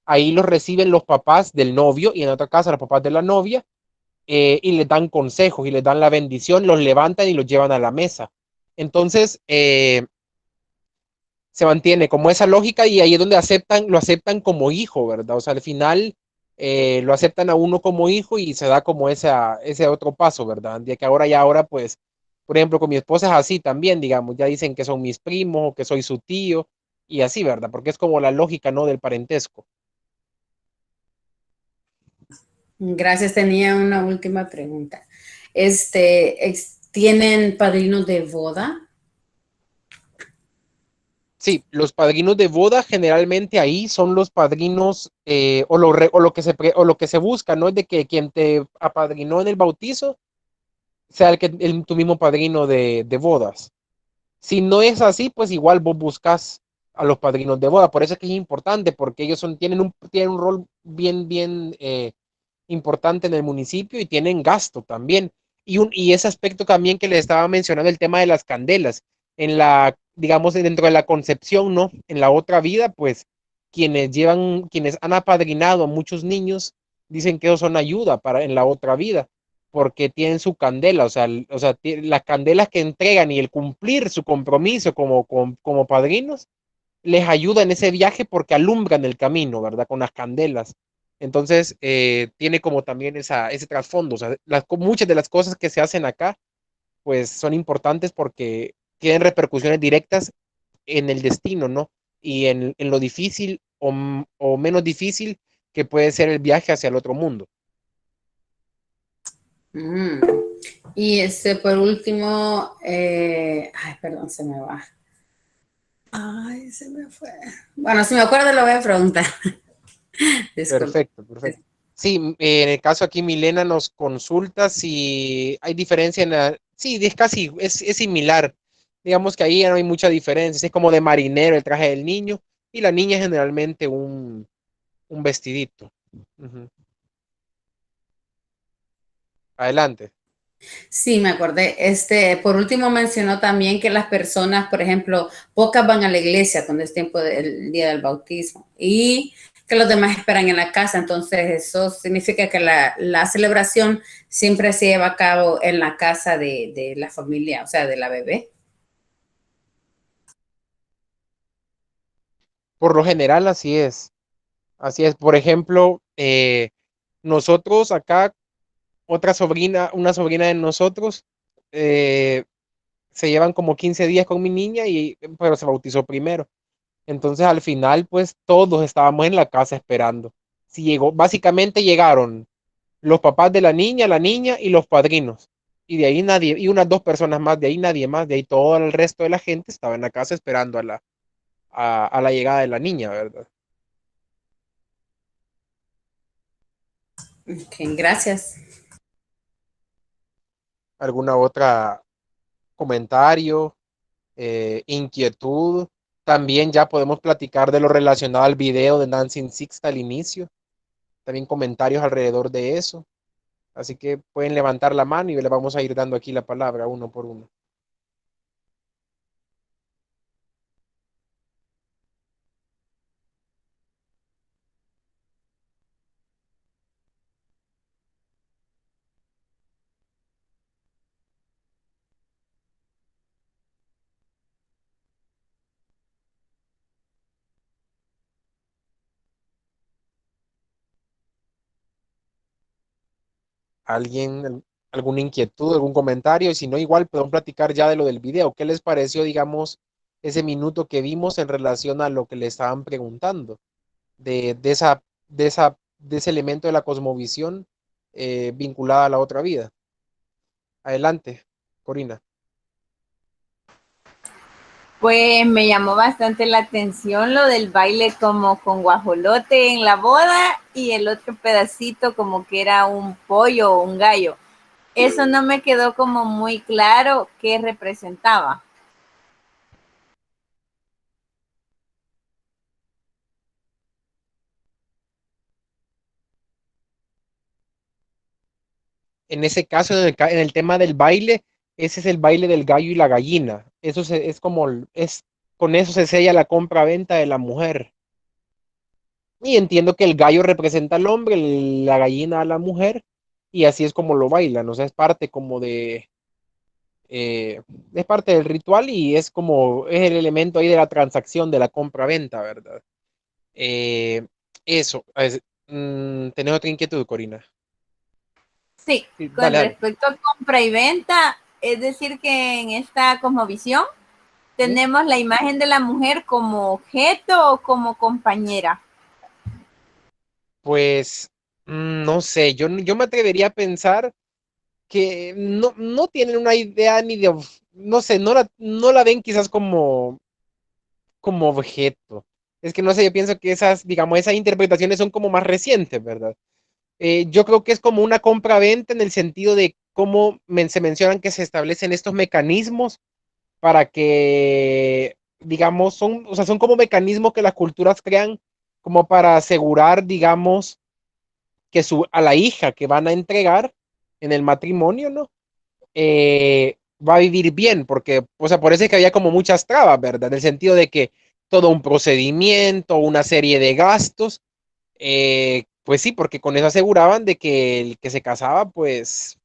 Ahí los reciben los papás del novio y en otra casa los papás de la novia, y les dan consejos y les dan la bendición, los levantan y los llevan a la mesa. Entonces, se mantiene como esa lógica y ahí es donde lo aceptan como hijo, ¿verdad? O sea, al final lo aceptan a uno como hijo y se da como ese otro paso, ¿verdad? De que ahora, pues, por ejemplo, con mi esposa es así también, digamos, ya dicen que son mis primos o que soy su tío y así, ¿verdad? Porque es como la lógica, ¿no? Del parentesco. Gracias, tenía una última pregunta. ¿Tienen padrinos de boda? Sí, los padrinos de boda generalmente ahí son los padrinos o lo que se busca, ¿no? Es de que quien te apadrinó en el bautizo sea tu mismo padrino de bodas. Si no es así, pues igual vos buscas a los padrinos de boda. Por eso es que es importante, porque ellos tienen un rol bien importante en el municipio y tienen gasto también. Y ese aspecto también que les estaba mencionando, el tema de las candelas, digamos, dentro de la concepción, ¿no? En la otra vida, pues quienes han apadrinado a muchos niños, dicen que ellos son ayuda en la otra vida, porque tienen su candela, las candelas que entregan y el cumplir su compromiso como padrinos, les ayuda en ese viaje porque alumbran el camino, ¿verdad? Con las candelas. Entonces, tiene como también ese trasfondo. O sea, muchas de las cosas que se hacen acá, pues son importantes porque tienen repercusiones directas en el destino, ¿no? Y en lo difícil o menos difícil que puede ser el viaje hacia el otro mundo. Mm. Y por último, ay, perdón, se me va. Ay, se me fue. Bueno, si me acuerdo lo voy a preguntar. Disculpe. Perfecto, perfecto. Sí, en el caso aquí Milena nos consulta si hay diferencia sí, es similar. Digamos que ahí ya no hay mucha diferencia. Es como de marinero el traje del niño y la niña generalmente un vestidito. Ujú. Adelante. Sí, me acordé. Por último mencionó también que las personas, por ejemplo, pocas van a la iglesia cuando es tiempo del día del bautismo y que los demás esperan en la casa. Entonces, eso significa que la celebración siempre se lleva a cabo en la casa de la familia, o sea, de la bebé. Por lo general así es. Así es. Por ejemplo, nosotros acá, una sobrina de nosotros, eh, se llevan como 15 días con mi niña pero se bautizó primero. Entonces al final, pues todos estábamos en la casa esperando. Básicamente llegaron los papás de la niña y los padrinos. Y de ahí nadie, y unas dos personas más, de ahí nadie más, de ahí todo el resto de la gente estaba en la casa esperando a la llegada de la niña, ¿verdad? Ok, gracias. ¿Alguna otra comentario, inquietud? También ya podemos platicar de lo relacionado al video de Dancing Sixta al inicio. También comentarios alrededor de eso. Así que pueden levantar la mano y le vamos a ir dando aquí la palabra uno por uno. ¿Alguien, alguna inquietud, algún comentario? Y si no, igual podemos platicar ya de lo del video. ¿Qué les pareció, digamos, ese minuto que vimos en relación a lo que le estaban preguntando? De ese elemento de la cosmovisión vinculada a la otra vida. Adelante, Corina. Pues me llamó bastante la atención lo del baile como con guajolote en la boda y el otro pedacito como que era un pollo o un gallo. Eso no me quedó como muy claro qué representaba. En ese caso, en el tema del baile, ese es el baile del gallo y la gallina. Es como, con eso se sella la compra-venta de la mujer. Y entiendo que el gallo representa al hombre, la gallina a la mujer, y así es como lo bailan. O sea, es parte como es parte del ritual y es el elemento ahí de la transacción, de la compra-venta, ¿verdad? Eh, eso. ¿Tenés otra inquietud, Corina? Sí, Sí, con dale, dale. respecto a compra y venta, es decir que en esta cosmovisión tenemos la imagen de la mujer como objeto o como compañera. Pues no sé, yo me atrevería a pensar que no tienen una idea ni de, no sé, no la ven quizás como objeto. Es que no sé, yo pienso que digamos, esas interpretaciones son como más recientes, ¿verdad? Yo creo que es como una compra-venta en el sentido de cómo se mencionan que se establecen estos mecanismos para que, digamos, o sea, son como mecanismos que las culturas crean como para asegurar, digamos, que a la hija que van a entregar en el matrimonio, ¿no? Va a vivir bien, porque, o sea, por eso es que había como muchas trabas, ¿verdad? En el sentido de que todo un procedimiento, una serie de gastos, pues sí, porque con eso aseguraban de que el que se casaba, pues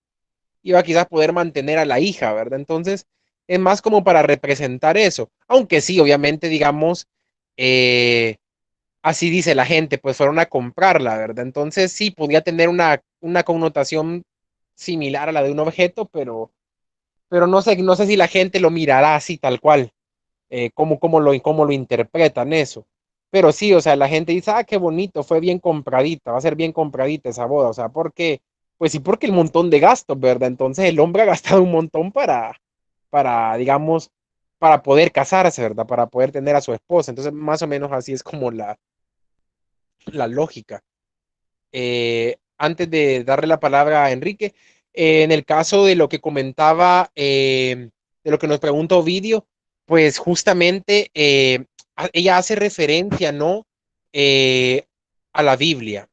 iba a quizás poder mantener a la hija, ¿verdad? Entonces, es más como para representar eso, aunque sí, obviamente, digamos, eh, así dice la gente, pues fueron a comprarla, ¿verdad? Entonces sí, podía tener una connotación similar a la de un objeto, pero no sé si la gente lo mirará así tal cual, cómo lo interpretan eso. Pero sí, o sea, la gente dice, ah, qué bonito, fue bien compradita, va a ser bien compradita esa boda, o sea, porque, pues sí, porque el montón de gastos, ¿verdad? Entonces el hombre ha gastado un montón digamos, para poder casarse, ¿verdad? Para poder tener a su esposa. Entonces, más o menos así es como la lógica. Antes de darle la palabra a Enrique, en el caso de lo que comentaba, de lo que nos pregunta Ovidio, pues justamente ella hace referencia, ¿no? Eh, a la Biblia.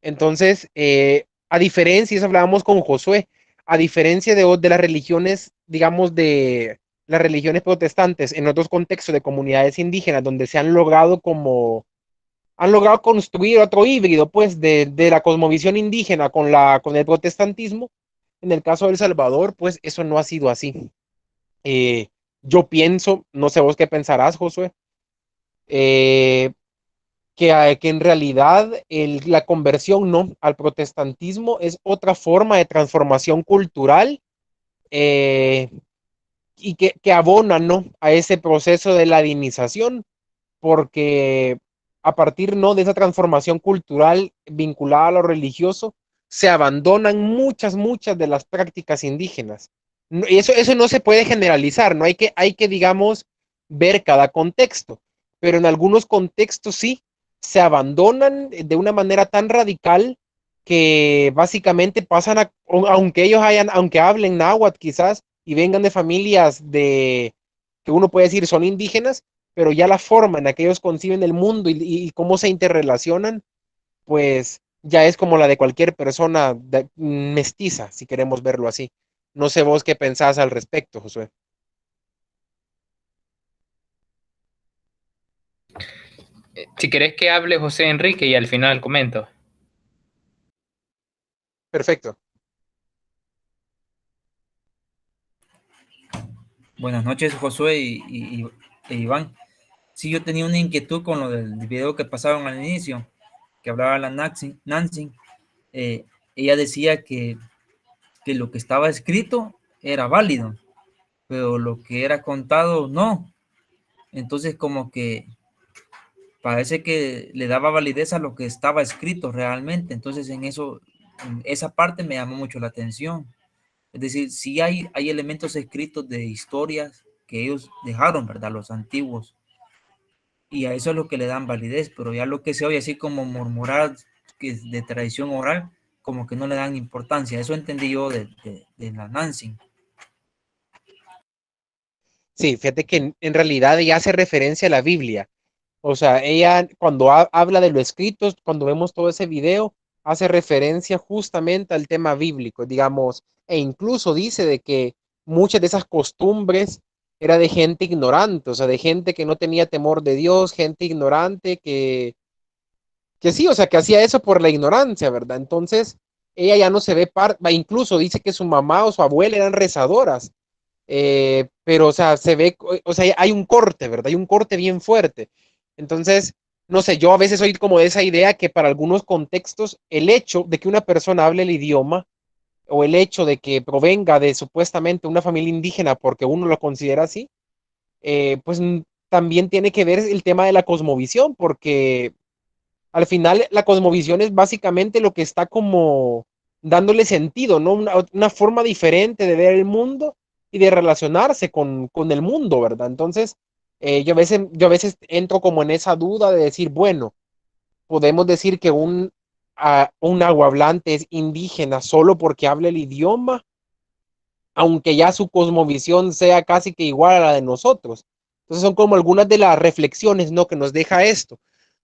Entonces, a diferencia, eso hablábamos con Josué, a diferencia de las religiones, digamos, de las religiones protestantes en otros contextos de comunidades indígenas donde se han logrado construir otro híbrido, pues, de la cosmovisión indígena con el protestantismo. En el caso de El Salvador, pues, eso no ha sido así. Eh, yo pienso, no sé vos qué pensarás, Josué, eh, que en realidad la conversión no al protestantismo es otra forma de transformación cultural eh, y que abona ¿no? a ese proceso de ladinización porque a partir ¿no? de esa transformación cultural vinculada a lo religioso, se abandonan muchas de las prácticas indígenas. Y eso no se puede generalizar, ¿no? Hay que, digamos, ver cada contexto, pero en algunos contextos sí, se abandonan de una manera tan radical que básicamente pasan aunque hablen náhuatl quizás y vengan de familias que uno puede decir son indígenas, pero ya la forma en la que ellos conciben el mundo y cómo se interrelacionan, pues ya es como la de cualquier persona mestiza, si queremos verlo así. No sé vos qué pensás al respecto, Josué. Si querés que hable José Enrique y al final comento. Perfecto. Buenas noches, Josué e Iván. Sí, yo tenía una inquietud con lo del video que pasaron al inicio, que hablaba la Nancy. ella decía que lo que estaba escrito era válido, pero lo que era contado no. Entonces como que parece que le daba validez a lo que estaba escrito realmente. Entonces en esa parte me llamó mucho la atención. Es decir, sí hay elementos escritos de historias que ellos dejaron, ¿verdad? Los antiguos. Y a eso es lo que le dan validez, pero ya lo que se oye así como murmurar, que es de tradición oral, como que no le dan importancia. Eso entendí yo de la Nancy. Sí, fíjate que en realidad ella hace referencia a la Biblia. O sea, ella cuando habla de lo escrito, cuando vemos todo ese video, hace referencia justamente al tema bíblico, digamos, e incluso dice de que muchas de esas costumbres era de gente ignorante, o sea, de gente que no tenía temor de Dios, gente ignorante que sí, o sea, que hacía eso por la ignorancia, ¿verdad? Entonces, ella ya no se ve parte, incluso dice que su mamá o su abuela eran rezadoras, pero, o sea, se ve, o sea, hay un corte, ¿verdad? Hay un corte bien fuerte. Entonces, no sé, yo a veces soy como de esa idea que para algunos contextos el hecho de que una persona hable el idioma o el hecho de que provenga de supuestamente una familia indígena porque uno lo considera así, pues también tiene que ver el tema de la cosmovisión, porque al final la cosmovisión es básicamente lo que está como dándole sentido, ¿no? Una forma diferente de ver el mundo y de relacionarse con el mundo, ¿verdad? Entonces, yo a veces entro como en esa duda de decir, bueno, podemos decir que un nahuablante es indígena solo porque habla el idioma, aunque ya su cosmovisión sea casi que igual a la de nosotros. Entonces son como algunas de las reflexiones, ¿no? Que nos deja esto.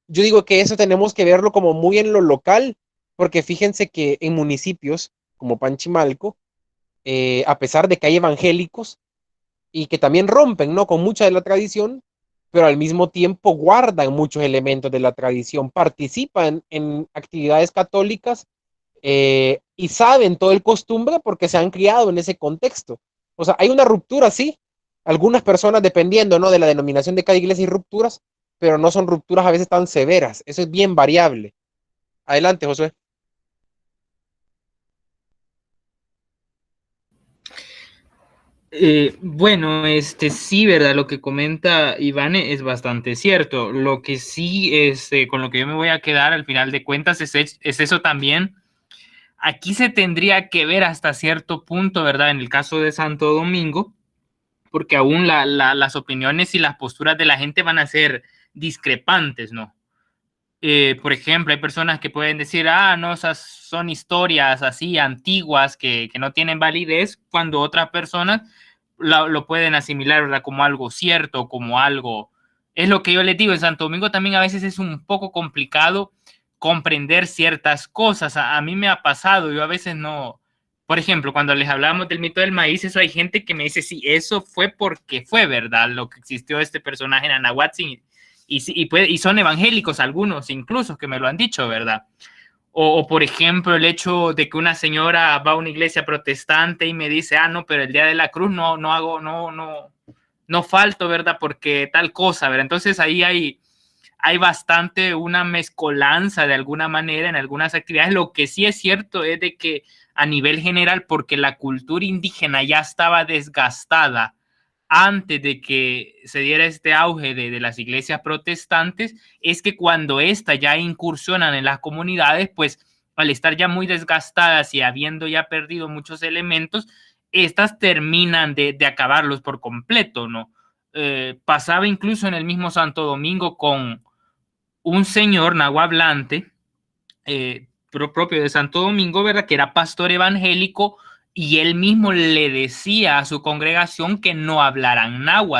Yo digo que eso tenemos que verlo como muy en lo local, porque fíjense que en municipios como Panchimalco, a pesar de que hay evangélicos y que también rompen, ¿no? Con mucha de la tradición, pero al mismo tiempo guardan muchos elementos de la tradición, participan en actividades católicas y saben todo el costumbre porque se han criado en ese contexto. O sea, hay una ruptura, sí. Algunas personas, dependiendo, ¿no? De la denominación de cada iglesia, hay rupturas, pero no son rupturas a veces tan severas. Eso es bien variable. Adelante, Josué. Bueno, sí, ¿verdad? Lo que comenta Ivane es bastante cierto. Lo que sí, con lo que yo me voy a quedar al final de cuentas es eso también. Aquí se tendría que ver hasta cierto punto, ¿verdad? En el caso de Santo Domingo, porque aún las opiniones y las posturas de la gente van a ser discrepantes, ¿no? Por ejemplo, hay personas que pueden decir, no, esas son historias así antiguas que no tienen validez, cuando otras personas lo pueden asimilar, ¿verdad? Como algo cierto, como algo... Es lo que yo les digo, en Santo Domingo también a veces es un poco complicado comprender ciertas cosas. A mí me ha pasado, yo a veces no... Por ejemplo, cuando les hablamos del mito del maíz, eso hay gente que me dice, sí, eso fue porque fue verdad lo que existió este personaje en Anahuatzin, y son evangélicos algunos incluso que me lo han dicho, ¿verdad? O por ejemplo, el hecho de que una señora va a una iglesia protestante y me dice, no, pero el día de la cruz no falto, ¿verdad? Porque tal cosa, ¿verdad? Entonces ahí hay bastante una mezcolanza de alguna manera en algunas actividades. Lo que sí es cierto es de que a nivel general, porque la cultura indígena ya estaba desgastada antes de que se diera este auge de las iglesias protestantes, es que cuando éstas ya incursionan en las comunidades, pues al estar ya muy desgastadas y habiendo ya perdido muchos elementos, estas terminan de acabarlos por completo, ¿no? Pasaba incluso en el mismo Santo Domingo con un señor nahuablante, propio de Santo Domingo, ¿verdad? Que era pastor evangélico, y él mismo le decía a su congregación que no hablaran náhuatl,